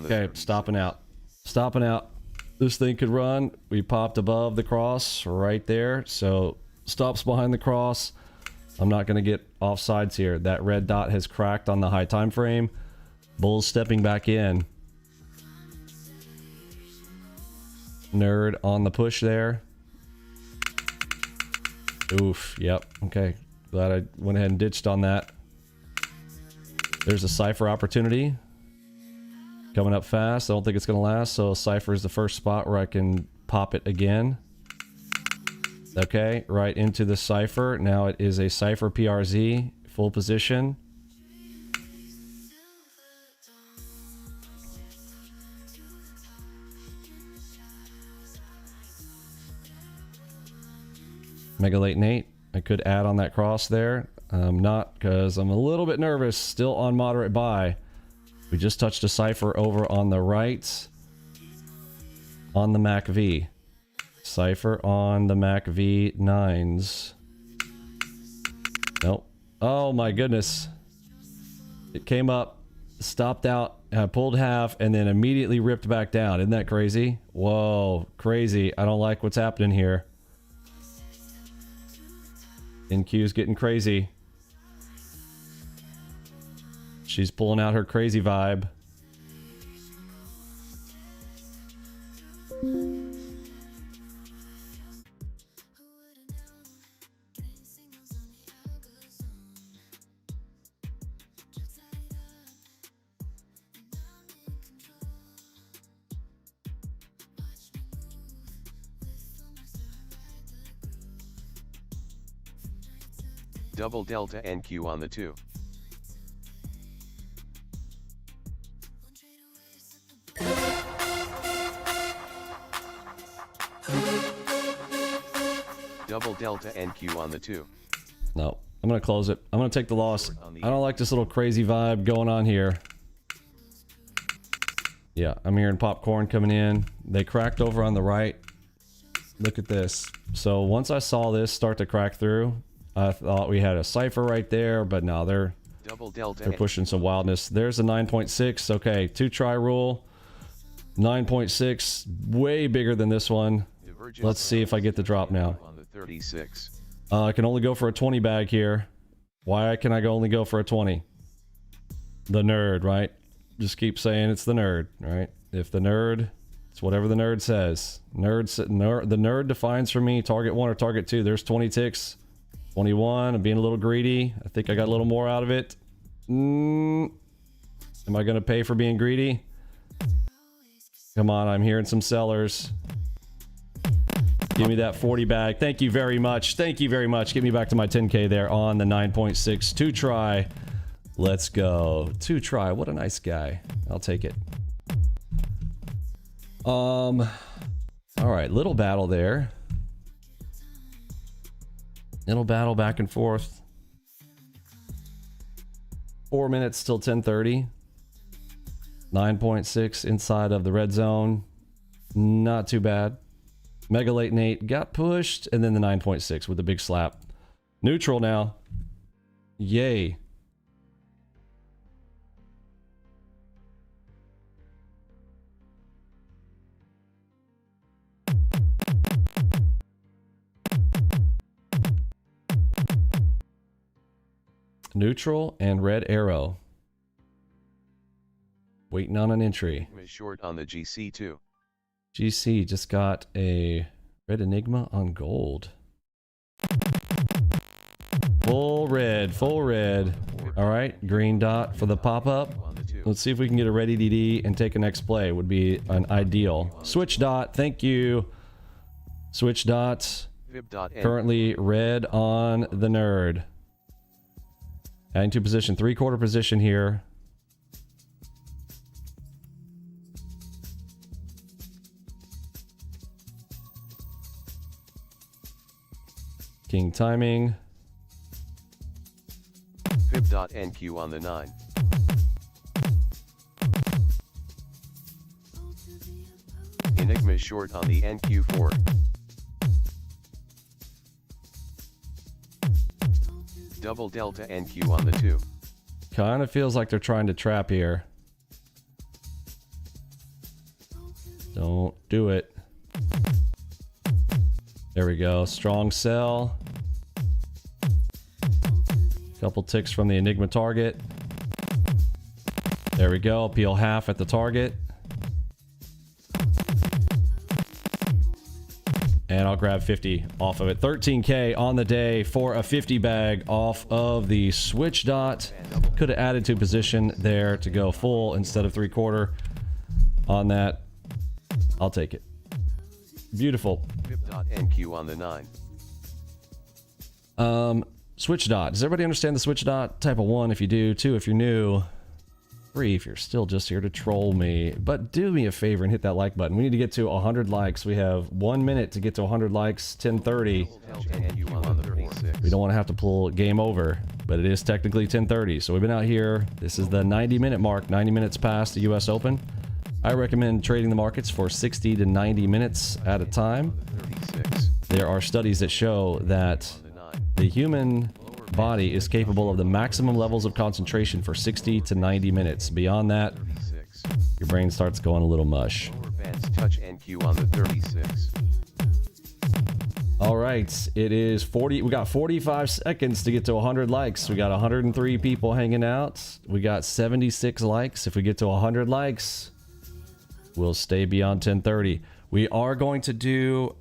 Okay, stopping out. Stopping out. This thing could run. We popped above the cross right there. So stops behind the cross. I'm not going to get offsides here. That red dot has cracked on the high time frame. Bull's stepping back in. Nerd on the push there. Oof. Yep. Okay. Glad I went ahead and ditched on that. There's a cipher opportunity. Coming up fast. I don't think it's going to last. So cipher is the first spot where I can pop it again. Okay, right into the cipher. Now it is a cipher PRZ, full position. Mega late Nate. I could add on that cross there. I'm not, because I'm a little bit nervous. Still on moderate buy. We just touched a cipher over on the right. On the MACV. Cipher on the MACV 9s. Nope. Oh my goodness. It came up, stopped out, I pulled half, and then immediately ripped back down. Isn't that crazy? Whoa, crazy. I don't like what's happening here. NQ's getting crazy. She's pulling out her crazy vibe. Double delta NQ on the 2. Double delta NQ on the 2. No, I'm going to close it. I'm going to take the loss. I don't like this little crazy vibe going on here. Yeah, I'm hearing popcorn coming in. They cracked over on the right. Look at this. So once I saw this start to crack through, I thought we had a cipher right there, but no, they're pushing some wildness. There's a 9.6. Okay, 2-try rule. 9.6, way bigger than this one. Let's see if I get the drop now. I can only go for a 20 bag here. Why can I only go for a 20? The nerd, right? Just keep saying it's the nerd, right? If the nerd, it's whatever the nerd says. The nerd defines for me target 1 or target 2. There's 20 ticks. 21. I'm being a little greedy. I think I got a little more out of it. Am I going to pay for being greedy? Come on, I'm hearing some sellers. Give me that 40 bag. Thank you very much. Thank you very much. Get me back to my 10K there on the 9.6. 2-try. Let's go. 2-try. What a nice guy. I'll take it. All right, little battle there. Little battle back and forth. 4 minutes till 10:30. 9.6 inside of the red zone. Not too bad. Mega late Nate got pushed, and then the 9.6 with the big slap. Neutral now. Yay. Neutral and red arrow. Waiting on an entry. Short on the GC too. GC just got a red enigma on gold. Full red, full red. All right, green dot for the pop-up. Let's see if we can get a ready DD and take a next play. Would be an ideal. Switch dot, thank you. Switch dot. Currently red on the nerd. Adding to position, 3/4 position here. King timing. Fib.NQ on the 9. Enigma short on the NQ4. Double delta NQ on the 2. Kind of feels like they're trying to trap here. Don't do it. There we go. Strong sell. Couple ticks from the Enigma target. There we go. Peel half at the target. And I'll grab 50 off of it. 13K on the day for a 50 bag off of the switch dot. Could have added to position there to go full instead of 3/4 on that. I'll take it. Beautiful. Fib.NQ on the 9. Switch dot. Does everybody understand the switch dot? Type of 1 if you do, 2 if you're new, 3 if you're still just here to troll me. But do me a favor and hit that like button. We need to get to 100 likes. We have 1 minute to get to 100 likes, 10:30. We don't want to have to pull game over, but it is technically 10:30. So we've been out here. This is the 90-minute mark, 90 minutes past the US Open. I recommend trading the markets for 60 to 90 minutes at a time. There are studies that show that the human body is capable of the maximum levels of concentration for 60 to 90 minutes. Beyond that, your brain starts going a little mush. Touch NQ on the 36. All right, it is 40. We got 45 seconds to get to 100 likes. We got 103 people hanging out. We got 76 likes. If we get to 100 likes, we'll stay beyond 10:30. We are going to do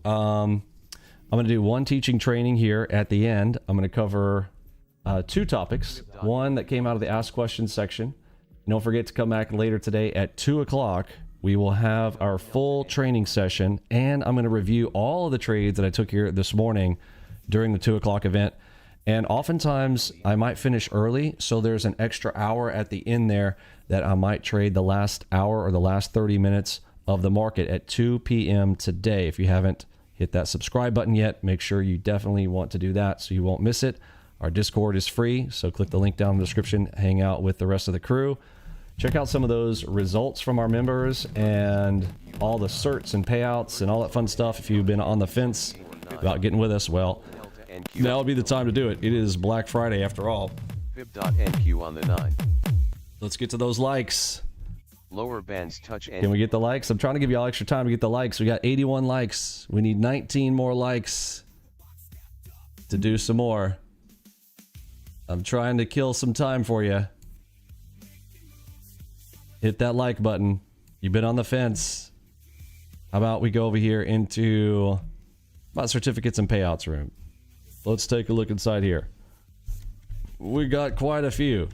I'm going to do one teaching training here at the end. I'm going to cover 2 topics. One that came out of the Ask Questions section. Don't forget to come back later today at 2 o'clock. We will have our full training session, and I'm going to review all of the trades that I took here this morning during the 2 o'clock event. And oftentimes I might finish early, so there's an extra hour at the end there that I might trade the last hour or the last 30 minutes of the market at 2 p.m. today. If you haven't hit that subscribe button yet, make sure you definitely want to do that so you won't miss it. Our Discord is free, so click the link down in the description. Hang out with the rest of the crew. Check out some of those results from our members and all the certs and payouts and all that fun stuff. If you've been on the fence about getting with us, well, now would be the time to do it. It is Black Friday after all. Fib.NQ on the 9. Let's get to those likes. Lower bands touch NQ. Can we get the likes? I'm trying to give you all extra time to get the likes. We got 81 likes. We need 19 more likes to do some more. I'm trying to kill some time for you. Hit that like button. You've been on the fence. How about we go over here into about certificates and payouts room. Let's take a look inside here. We got quite a few.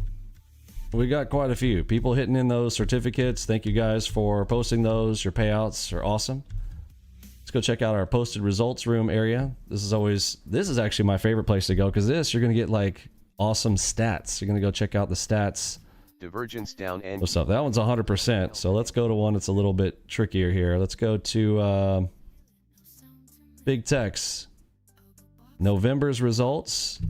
People hitting in those certificates. Thank you guys for posting those. Your payouts are awesome. Let's go check out our posted results room area. This is actually my favorite place to go, because you're going to get like awesome stats. You're going to go check out the stats. Divergence down and what's up? That one's 100%. So let's go to one that's a little bit trickier here. Let's go to Big Techs. November's results.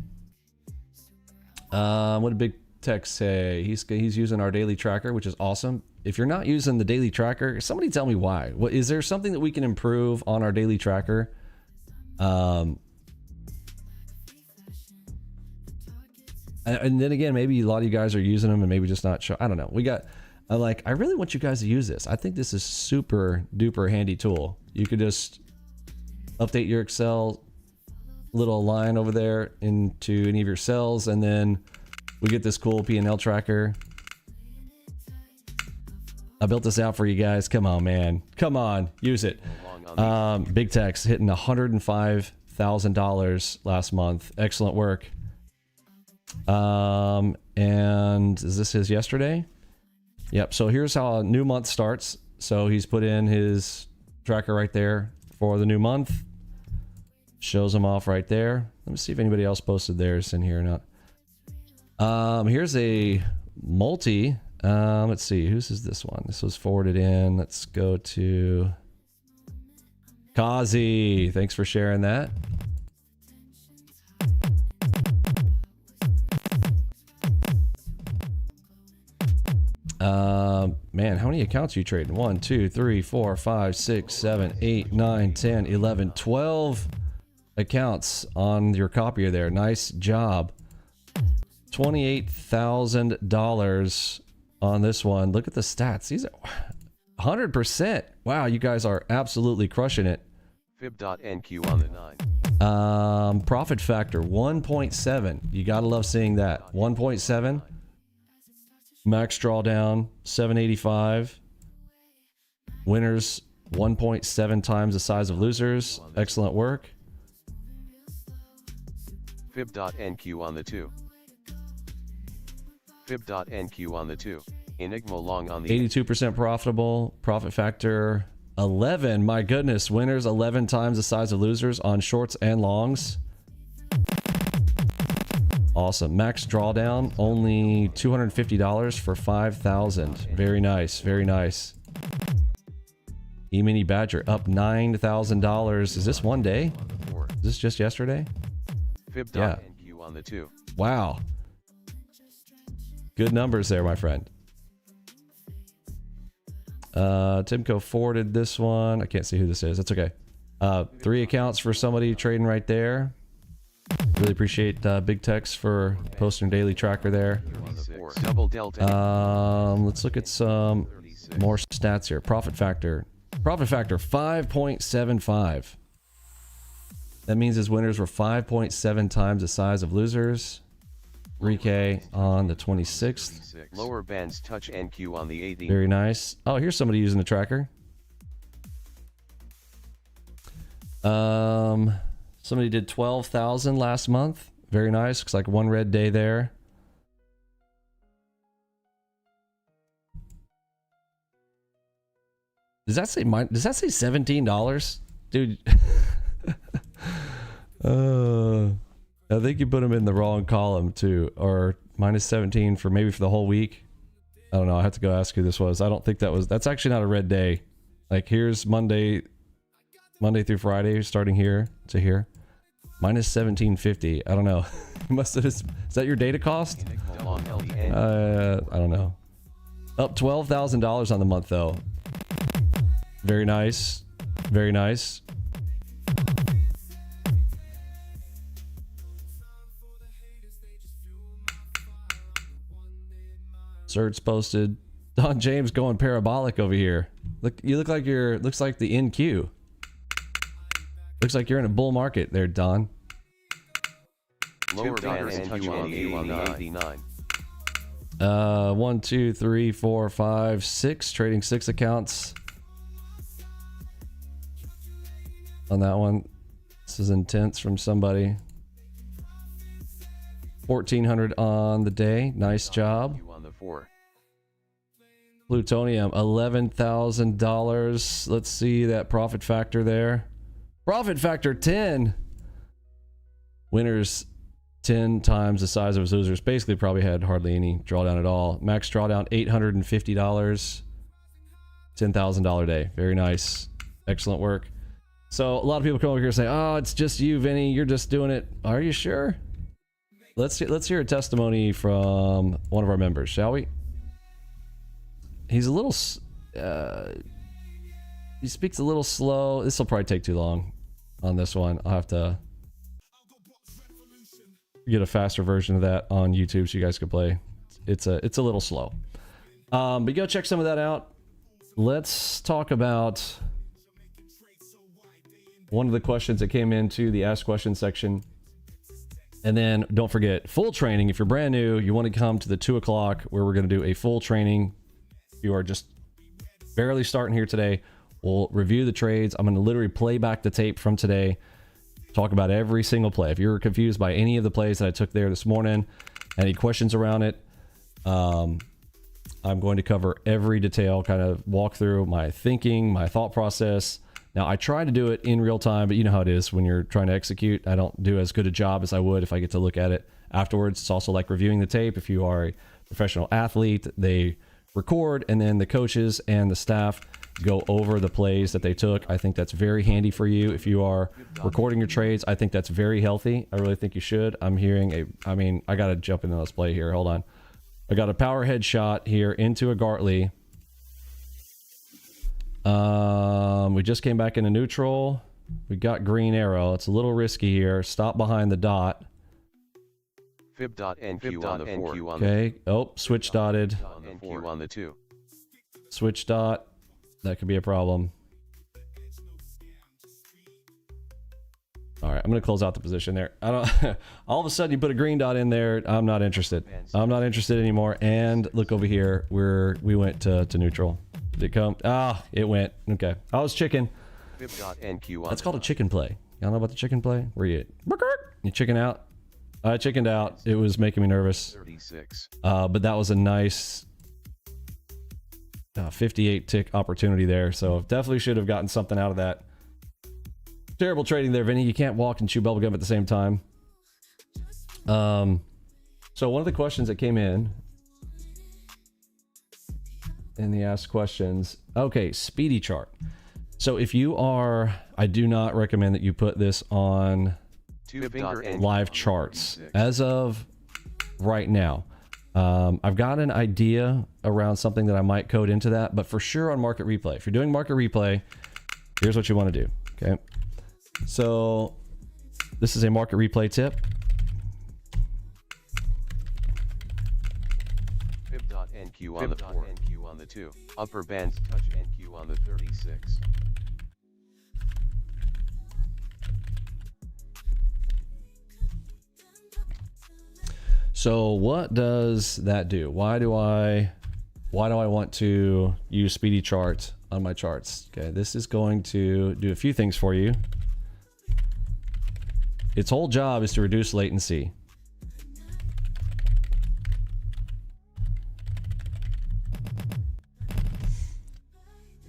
What did Big Tech say? He's using our daily tracker, which is awesome. If you're not using the daily tracker, somebody tell me why. What is there something that we can improve on our daily tracker? And then again, maybe a lot of you guys are using them and maybe just not sure. I don't know. We got I really want you guys to use this. I think this is super duper handy tool. You could just update your Excel little line over there into any of your cells, and then we get this cool P&L tracker. I built this out for you guys. Come on, man. Come on, use it. Big Tech's hitting $105,000 last month. Excellent work. And is this his yesterday? Yep. So here's how a new month starts. So he's put in his tracker right there for the new month. Shows them off right there. Let me see if anybody else posted theirs in here or not. Here's a multi. Let's see, whose is this one? This was forwarded in. Let's go to Kazi. Thanks for sharing that. Man, how many accounts are you trading? 1, 2, 3, 4, 5, 6, 7, 8, 9, 10, 11, 12 accounts on your copier there. Nice job. $28,000 on this one. Look at the stats. These are 100%. Wow, you guys are absolutely crushing it. Fib.NQ on the 9. Profit factor 1.7. You gotta love seeing that. 1.7. Max drawdown 785. Winners 1.7 times the size of losers. Excellent work. Fib.NQ on the 2. Fib.NQ on the 2. Enigma long on the 82% profitable. Profit factor 11. My goodness. Winners 11 times the size of losers on shorts and longs. Awesome. Max drawdown only $250 for 5,000. Very nice. Very nice. Emini Badger up $9,000. Is this one day? Is this just yesterday? Fib.NQ on the 2. Wow. Good numbers there, my friend. Timco forwarded this one. I can't see who this is. That's okay. 3 accounts for somebody trading right there. Really appreciate Big Techs for posting daily tracker there. Double delta. Let's look at some more stats here. Profit factor. Profit factor 5.75. That means his winners were 5.7 times the size of losers. 3K on the 26th. Lower bands touch NQ on the 18th. Very nice. Oh, here's somebody using the tracker. Somebody did 12,000 last month. Very nice. Looks like one red day there. Does that say $17? Dude. I think you put them in the wrong column too, or minus 17 for maybe for the whole week. I don't know. I have to go ask who this was. I don't think that's actually not a red day. Like here's Monday through Friday, starting here to here. Minus 1750. I don't know. Must have. Is that your data cost? I don't know. Up $12,000 on the month though. Very nice. Very nice. Certs posted. Don James going parabolic over here. Look, you look like you're. Looks like the NQ. Looks like you're in a bull market there, Don. Lower bands touch NQ on the 89. 1, 2, 3, 4, 5, 6. Trading 6 accounts. On that one. This is intense from somebody. 1,400 on the day. Nice job. Plutonium, $11,000. Let's see that profit factor there. Profit factor 10. Winners 10 times the size of his losers. Basically probably had hardly any drawdown at all. Max drawdown $850. $10,000 day. Very nice. Excellent work. So a lot of people come over here and say, oh, it's just you, Vinny. You're just doing it. Are you sure? Let's hear a testimony from one of our members, shall we? He's a little, he speaks a little slow. This will probably take too long on this one. I'll have to get a faster version of that on YouTube so you guys can play. It's a little slow. But go check some of that out. Let's talk about one of the questions that came into the Ask Questions section. And then don't forget, full training. If you're brand new, you want to come to the 2 o'clock where we're going to do a full training. You are just barely starting here today. We'll review the trades. I'm going to literally play back the tape from today, talk about every single play. If you're confused by any of the plays that I took there this morning, any questions around it, I'm going to cover every detail, kind of walk through my thinking, my thought process. Now, I try to do it in real time, but you know how it is when you're trying to execute. I don't do as good a job as I would if I get to look at it afterwards. It's also like reviewing the tape. If you are a professional athlete, they record and then the coaches and the staff go over the plays that they took. I think that's very handy for you. If you are recording your trades, I think that's very healthy. I really think you should. I'm hearing I got to jump into this play here. Hold on. I got a power head shot here into a Gartley. We just came back into neutral. We got green arrow. It's a little risky here. Stop behind the dot. Fib.NQ on the 4. Okay. Oh, switch dotted. NQ on the 2. Switch dot. That could be a problem. All right, I'm going to close out the position there. I don't. All of a sudden, you put a green dot in there. I'm not interested. I'm not interested anymore. And look over here. We went to neutral. Did it come? Ah, it went. Okay. I was chicken. Fib.NQ on That's called a chicken play. Y'all know about the chicken play? Where you chicken out? I chickened out. It was making me nervous. 36. But that was a nice 58 tick opportunity there. So definitely should have gotten something out of that. Terrible trading there, Vinny. You can't walk and chew bubblegum at the same time. So one of the questions that came in the Ask Questions. Okay, speedy chart. So if you are, I do not recommend that you put this on live charts as of right now. I've got an idea around something that I might code into that, but for sure on market replay. If you're doing market replay, here's what you want to do. Okay. So this is a market replay tip. Fib.NQ on the 4. NQ on the 2. Upper bands touch NQ on the 36. So what does that do? Why do I want to use speedy chart on my charts? Okay, this is going to do a few things for you. Its whole job is to reduce latency.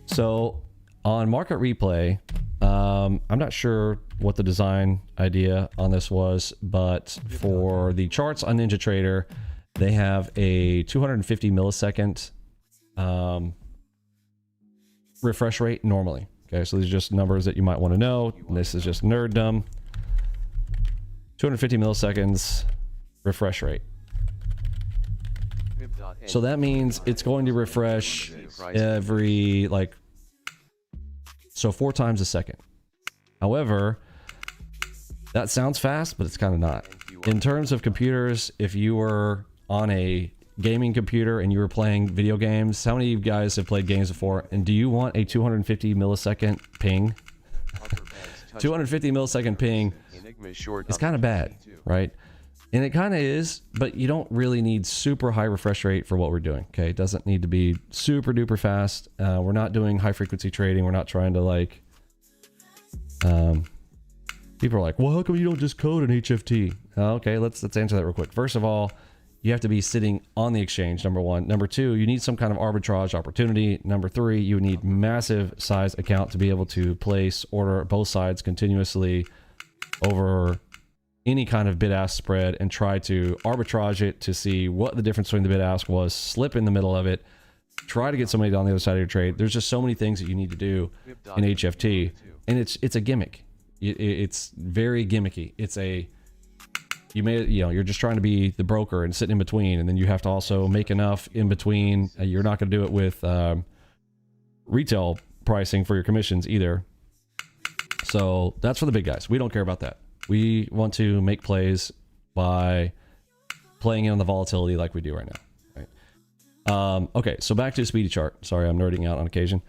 So on market replay, I'm not sure what the design idea on this was, but for the charts on NinjaTrader, they have a 250 millisecond refresh rate normally. Okay, so these are just numbers that you might want to know. This is just nerddom. 250 milliseconds refresh rate. So that means it's going to refresh every, like, so 4 times a second. However, that sounds fast, but it's kind of not. In terms of computers, if you were on a gaming computer and you were playing video games, how many of you guys have played games before? And do you want a 250 millisecond ping? 250 millisecond ping is kind of bad, right? And it kind of is, but you don't really need super high refresh rate for what we're doing, okay? It doesn't need to be super duper fast. We're not doing high frequency trading. We're not trying to, like... people are like, well, how come you don't just code an HFT? Okay, let's answer that real quick. First of all, you have to be sitting on the exchange, number one. Number two, you need some kind of arbitrage opportunity. Number three, you need massive size account to be able to place order both sides continuously over any kind of bid-ask spread and try to arbitrage it to see what the difference between the bid-ask was, slip in the middle of it, try to get somebody down the other side of your trade. There's just so many things that you need to do in HFT, and it's a gimmick. It's very gimmicky. It's a, you're just trying to be the broker and sitting in between, and then you have to also make enough in between. You're not going to do it with retail pricing for your commissions either. So that's for the big guys. We don't care about that. We want to make plays by playing in on the volatility like we do right now. Right? Okay, so back to the speedy chart. Sorry, I'm nerding out on occasion.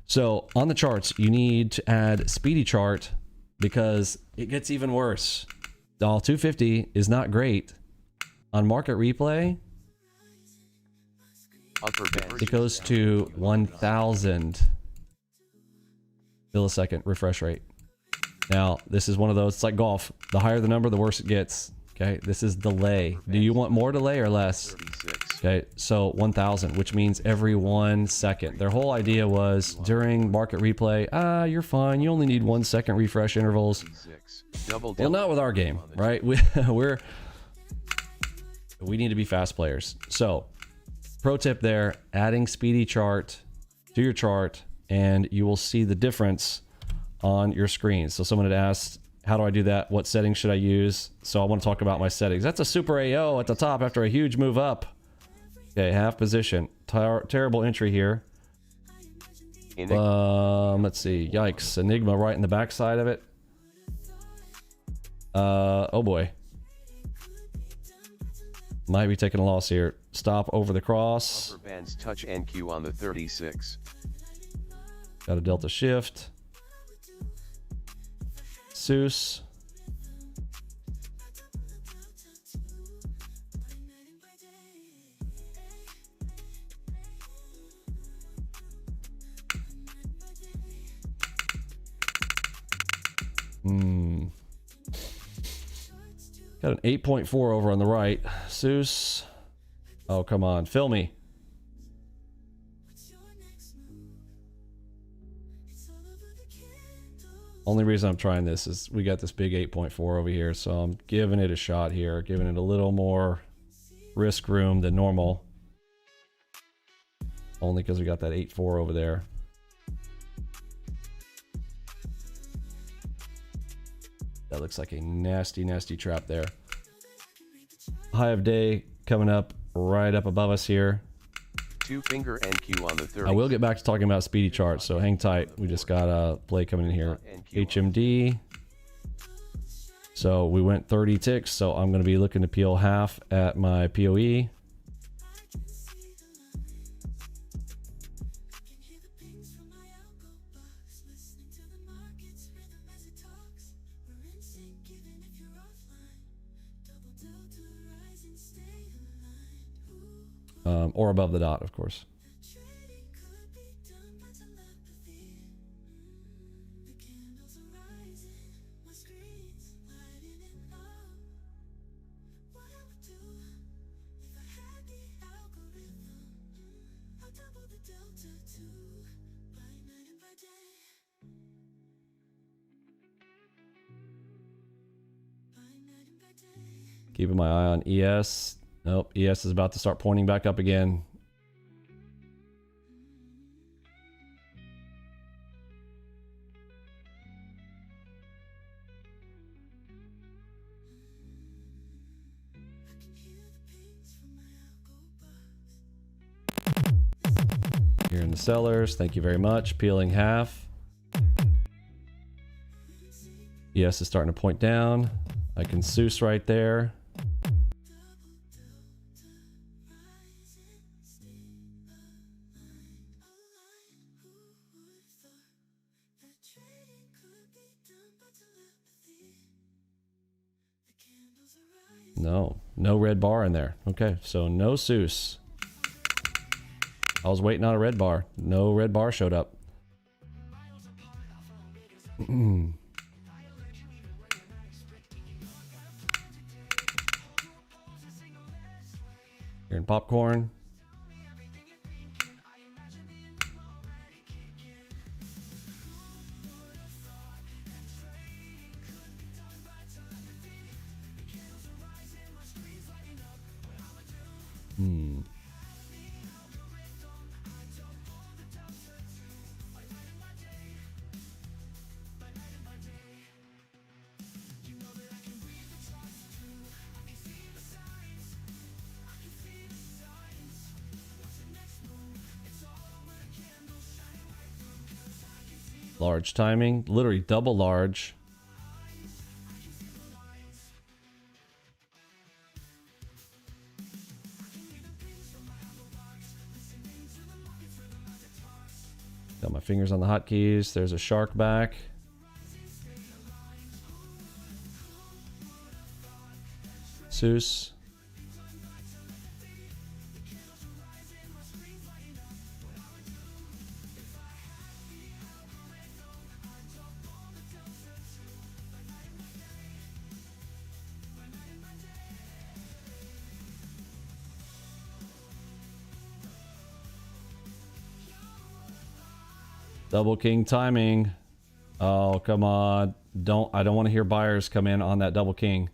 So on the charts, you need to add speedy chart because it gets even worse. All 250 is not great. On market replay, it goes to 1000 millisecond refresh rate. Now, this is one of those, it's like golf. The higher the number, the worse it gets. Okay, this is delay. Do you want more delay or less? Okay, so 1000, which means every 1 second. Their whole idea was during market replay, you're fine. You only need 1 second refresh intervals. Well, not with our game, right? We need to be fast players. So, pro tip there, adding speedy chart to your chart, and you will see the difference on your screen. So someone had asked, how do I do that? What settings should I use? So I want to talk about my settings. That's a super AO at the top after a huge move up. Okay, half position. Terrible entry here. Let's see. Yikes. Enigma right in the backside of it. Oh boy. Might be taking a loss here. Stop over the cross. Upper bands touch NQ on the 36. Got a delta shift. Seuss. Got an 8.4 over on the right. Seuss. Oh, come on. Fill me. Only reason I'm trying this is we got this big 8.4 over here, so I'm giving it a shot here, giving it a little more risk room than normal. Only because we got that 8.4 over there. That looks like a nasty, nasty trap there. High of day coming up right up above us here. 2-finger NQ on the 30. I will get back to talking about speedy charts, so hang tight. We just got a play coming in here. HMD. So we went 30 ticks, so I'm going to be looking to peel half at my POE. Or above the dot, of course. Keeping my eye on ES. Nope, ES is about to start pointing back up again. Here in the sellers, thank you very much. Peeling half. ES is starting to point down. I can Seuss right there. No red bar in there. Okay, so no Seuss. I was waiting on a red bar. No red bar showed up. You're in popcorn. Large timing, literally double large. Got my fingers on the hotkeys. There's a shark back. Seuss. Double king timing. Oh, come on. I don't want to hear buyers come in on that double king.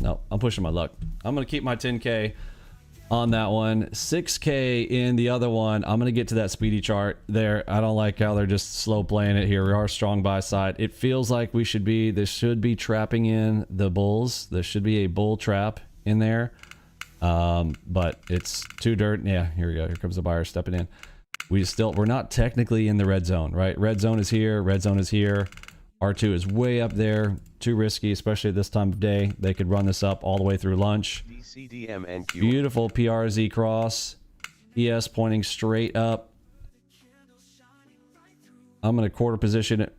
No, I'm pushing my luck. I'm going to keep my 10K on that one. 6K in the other one. I'm going to get to that speedy chart there. I don't like how they're just slow playing it here. We are strong buy side. It feels like this should be trapping in the bulls. There should be a bull trap in there. But it's too dirt. Yeah, here we go. Here comes the buyer stepping in. We're not technically in the red zone, right? Red zone is here. Red zone is here. R2 is way up there. Too risky, especially at this time of day. They could run this up all the way through lunch. Beautiful PRZ cross. ES pointing straight up. I'm going to quarter position it.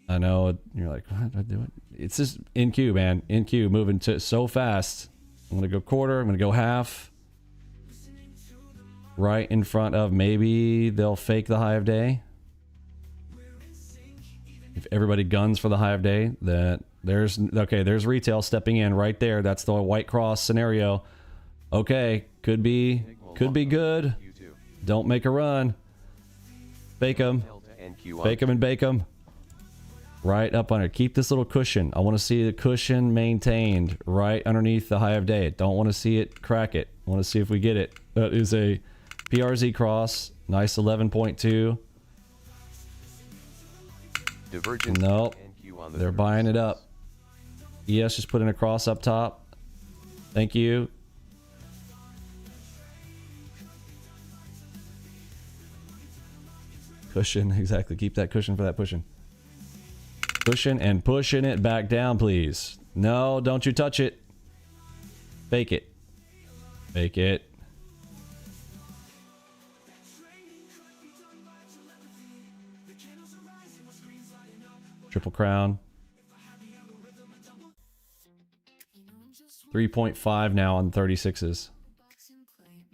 I know. You're like, what did I do it? It's just NQ, man. NQ moving so fast. I'm going to go quarter. I'm going to go half. Right in front of, maybe they'll fake the high of day. If everybody guns for the high of day, there's retail stepping in right there. That's the white cross scenario. Okay, could be good. Don't make a run. Fake them. Fake them and bake them. Right up under. Keep this little cushion. I want to see the cushion maintained right underneath the high of day. Don't want to see it crack it. I want to see if we get it. That is a PRZ cross. Nice 11.2. Nope. They're buying it up. ES just put in a cross up top. Thank you. Cushion, exactly. Keep that cushion for that pushing. Cushion and pushing it back down, please. No, don't you touch it. Fake it. Fake it. Triple crown. 3.5 now on 36s.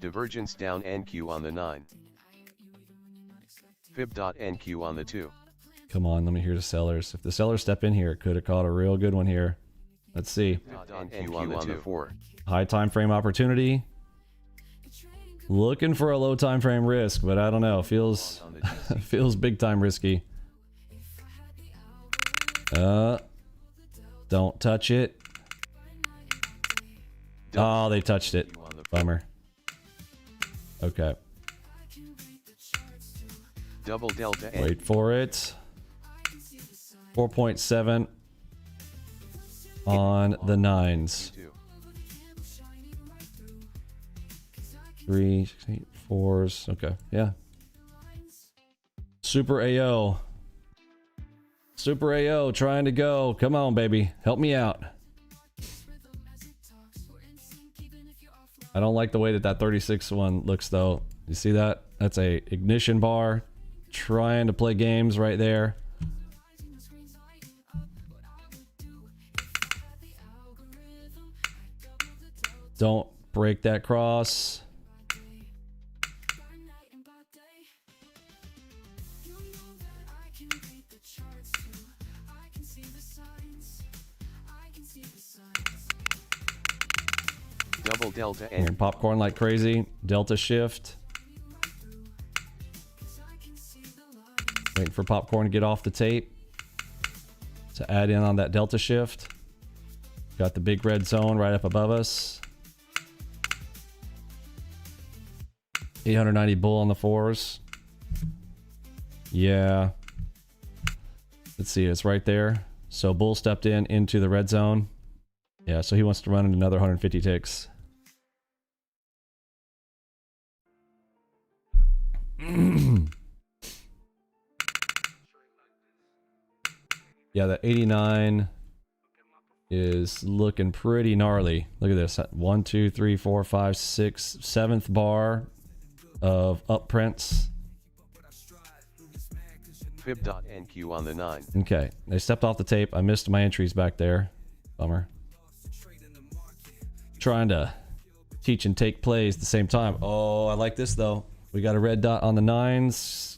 Divergence down NQ on the 9. Fib.NQ on the 2. Come on, let me hear the sellers. If the sellers step in here, could have caught a real good one here. Let's see. NQ on the 4. High time frame opportunity. Looking for a low time frame risk, but I don't know. Feels big time risky. Don't touch it. Oh, they touched it. Bummer. Okay. Double delta N. Wait for it. 4.7 on the 9s. 3, 6, 8, 4s. Okay, yeah. Super AO. Super AO trying to go. Come on, baby. Help me out. I don't like the way that that 36 one looks, though. You see that? That's a ignition bar. Trying to play games right there. Don't break that cross. Double delta Hearing N. popcorn like crazy. Delta shift. Waiting for popcorn to get off the tape to add in on that delta shift. Got the big red zone right up above us. 890 bull on the 4s. Yeah. Let's see, it's right there. So bull stepped in into the red zone. Yeah, so he wants to run in another 150 ticks. Yeah, the 89 is looking pretty gnarly. Look at this. 1, 2, 3, 4, 5, 6, 7th bar of up prints. Fib.NQ on the 9. Okay, they stepped off the tape. I missed my entries back there. Bummer. Trying to teach and take plays at the same time. Oh, I like this though. We got a red dot on the 9s.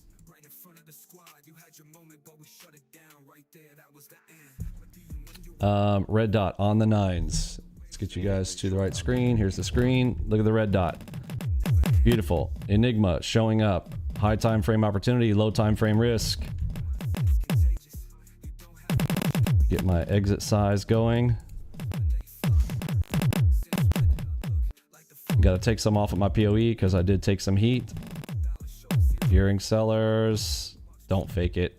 Red dot on the 9s. Let's get you guys to the right screen. Here's the screen. Look at the red dot. Beautiful. Enigma showing up. High time frame opportunity, low time frame risk. Get my exit size going. Got to take some off of my POE because I did take some heat. Gearing sellers. Don't fake it.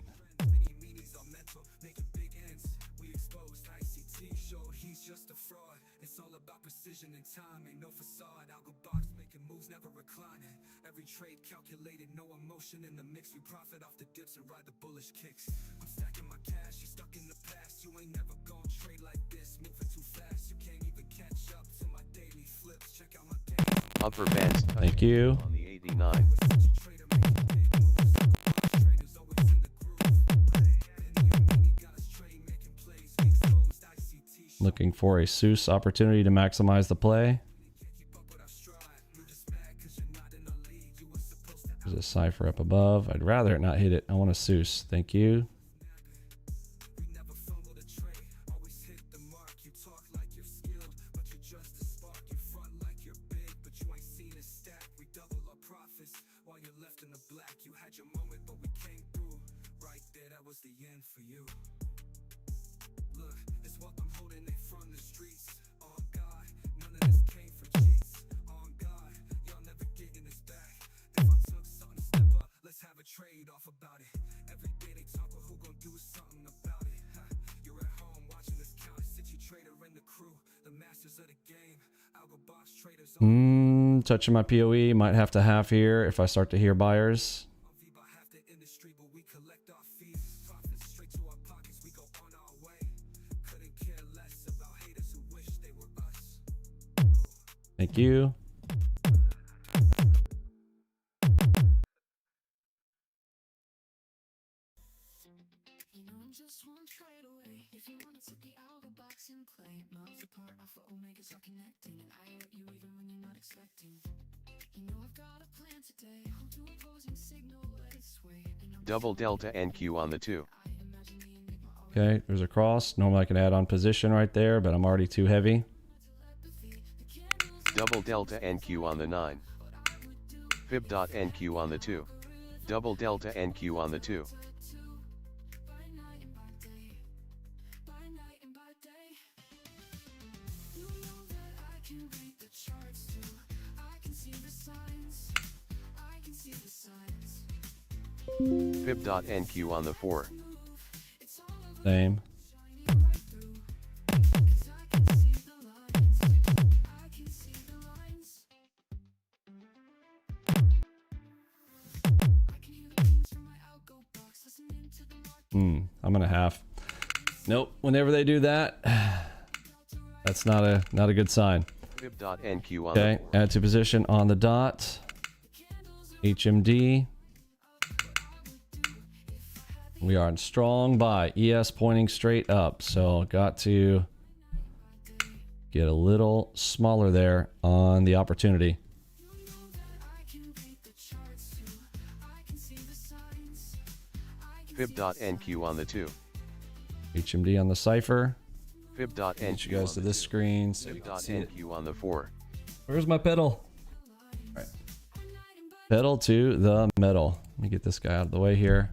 Upper bands. Thank you. On the 89. Looking for a Seuss opportunity to maximize the play. There's a cipher up above. I'd rather it not hit it. I want a Seuss. Thank you. Touching my POE. Might have to half here if I start to hear buyers. Thank you. Just one trade away. If you wanna take the AlgoBox and claim miles apart off of Omegas are connecting, and I hurt you even when you're not expecting. You know I've got a plan today. Hold to opposing signal, let it sway. Double delta NQ on the 2. Okay, there's a cross. Normally I can add on position right there, but I'm already too heavy. Double delta NQ on the 9. Fib.NQ on the 2. Double delta NQ on the 2. Fib.NQ on the 4. Same. I'm gonna half. Nope. Whenever they do that, that's not a good sign. Fib.NQ on Okay, the 4. add to position on the dot. HMD. We are in strong buy. ES pointing straight up. So got to get a little smaller there on the opportunity. Fib.NQ on the 2. HMD on the cipher. Fib.NQ Get you guys on to the this 2. screen so you can see it. Fib.NQ on the 4. Where's my pedal? All right. Pedal to the metal. Let me get this guy out of the way here.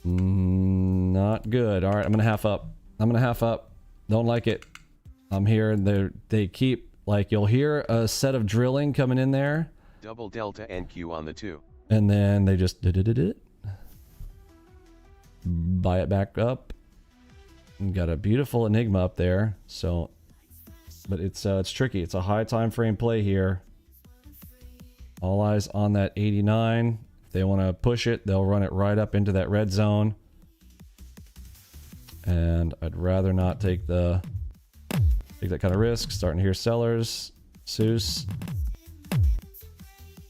Not good. All right, I'm gonna half up. Don't like it. I'm here, and they keep, like, you'll hear a set of drilling coming in there, Double delta NQ on the 2. and then they just buy it back up. And got a beautiful enigma up there. So, but it's tricky. It's a high time frame play here. All eyes on that 89. If they want to push it, they'll run it right up into that red zone. And I'd rather not take that kind of risk. Starting to hear sellers. Seuss.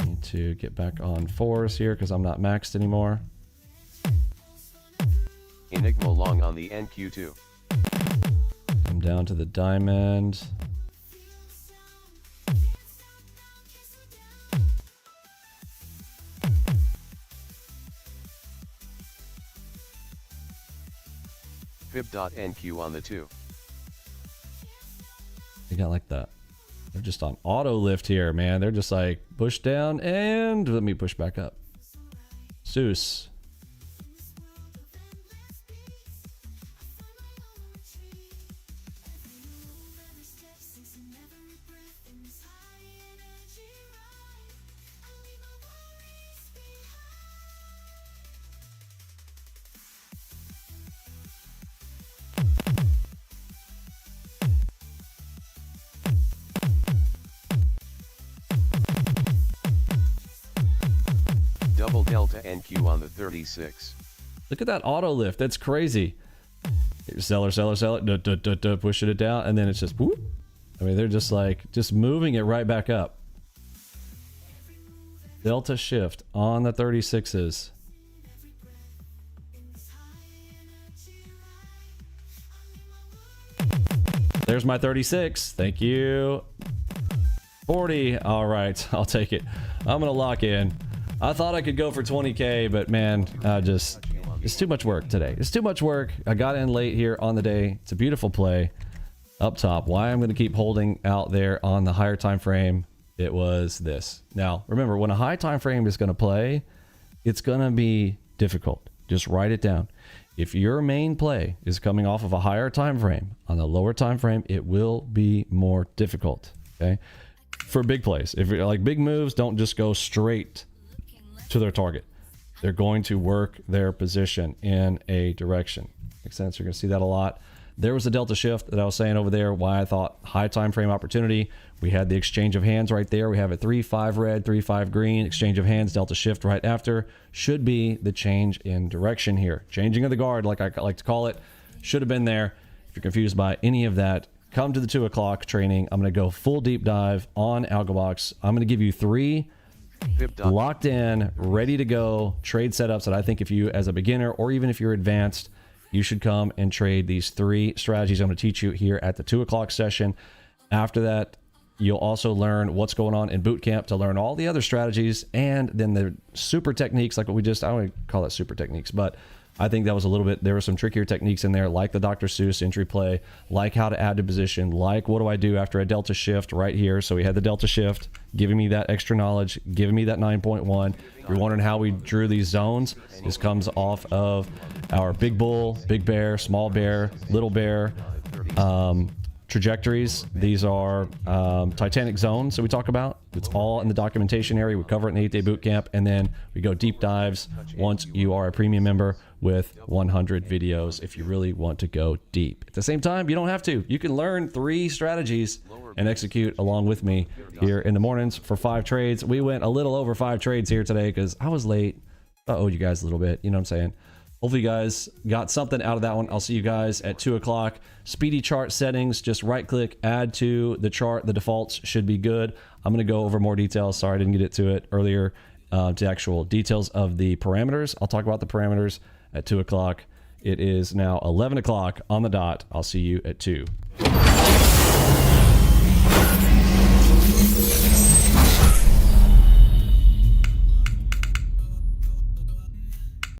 Need to get back on 4s here because I'm not maxed anymore. Enigma long on the NQ2. Come down to the diamond. Fib.NQ on the 2. They got like that. They're just on auto lift here, man. They're just like push down and let me push back up. Seuss. Double delta NQ on the 36. Look at that auto lift. That's crazy. Seller, pushing it down, and then it's just whoop. I mean, they're just like moving it right back up. Delta shift on the 36s. There's my 36. Thank you. 40. All right, I'll take it. I'm gonna lock in. I thought I could go for 20K, but man, it's too much work today. It's too much work. I got in late here on the day. It's a beautiful play up top. Why I'm going to keep holding out there on the higher time frame, it was this. Now, remember, when a high time frame is going to play, it's going to be difficult. Just write it down. If your main play is coming off of a higher time frame, on the lower time frame, it will be more difficult. Okay? For big plays. If you're like big moves, don't just go straight to their target. They're going to work their position in a direction. Makes sense? You're going to see that a lot. There was a delta shift that I was saying over there, why I thought high time frame opportunity. We had the exchange of hands right there. We have a 3-5 red, 3-5 green, exchange of hands, delta shift right after. Should be the change in direction here. Changing of the guard, like I like to call it, should have been there. If you're confused by any of that, come to the 2 o'clock training. I'm going to go full deep dive on AlgoBox. I'm going to give you 3 locked in, ready to go trade setups that I think if you, as a beginner or even if you're advanced, you should come and trade these 3 strategies I'm going to teach you here at the 2 o'clock session. After that, you'll also learn what's going on in boot camp to learn all the other strategies, and then the super techniques, like what we just, I don't want to call it super techniques, but I think that was a little bit, there were some trickier techniques in there, like the Dr. Seuss entry play, like how to add to position, like what do I do after a delta shift right here. So we had the delta shift, giving me that extra knowledge, giving me that 9.1. If you're wondering how we drew these zones, this comes off of our big bull, big bear, small bear, little bear, trajectories. These are Titanic zones that we talk about. It's all in the documentation area. We cover it in the 8-day boot camp, and then we go deep dives once you are a premium member with 100 videos if you really want to go deep. At the same time, you don't have to. You can learn 3 strategies and execute along with me here in the mornings for 5 trades. We went a little over 5 trades here today because I was late. I owed you guys a little bit. You know what I'm saying? Hopefully you guys got something out of that one. I'll see you guys at 2 o'clock. Speedy chart settings, just right click, add to the chart. The defaults should be good. I'm going to go over more details. Sorry, I didn't get to it earlier, to actual details of the parameters. I'll talk about the parameters at 2 o'clock. It is now 11 o'clock on the dot. I'll see you at 2.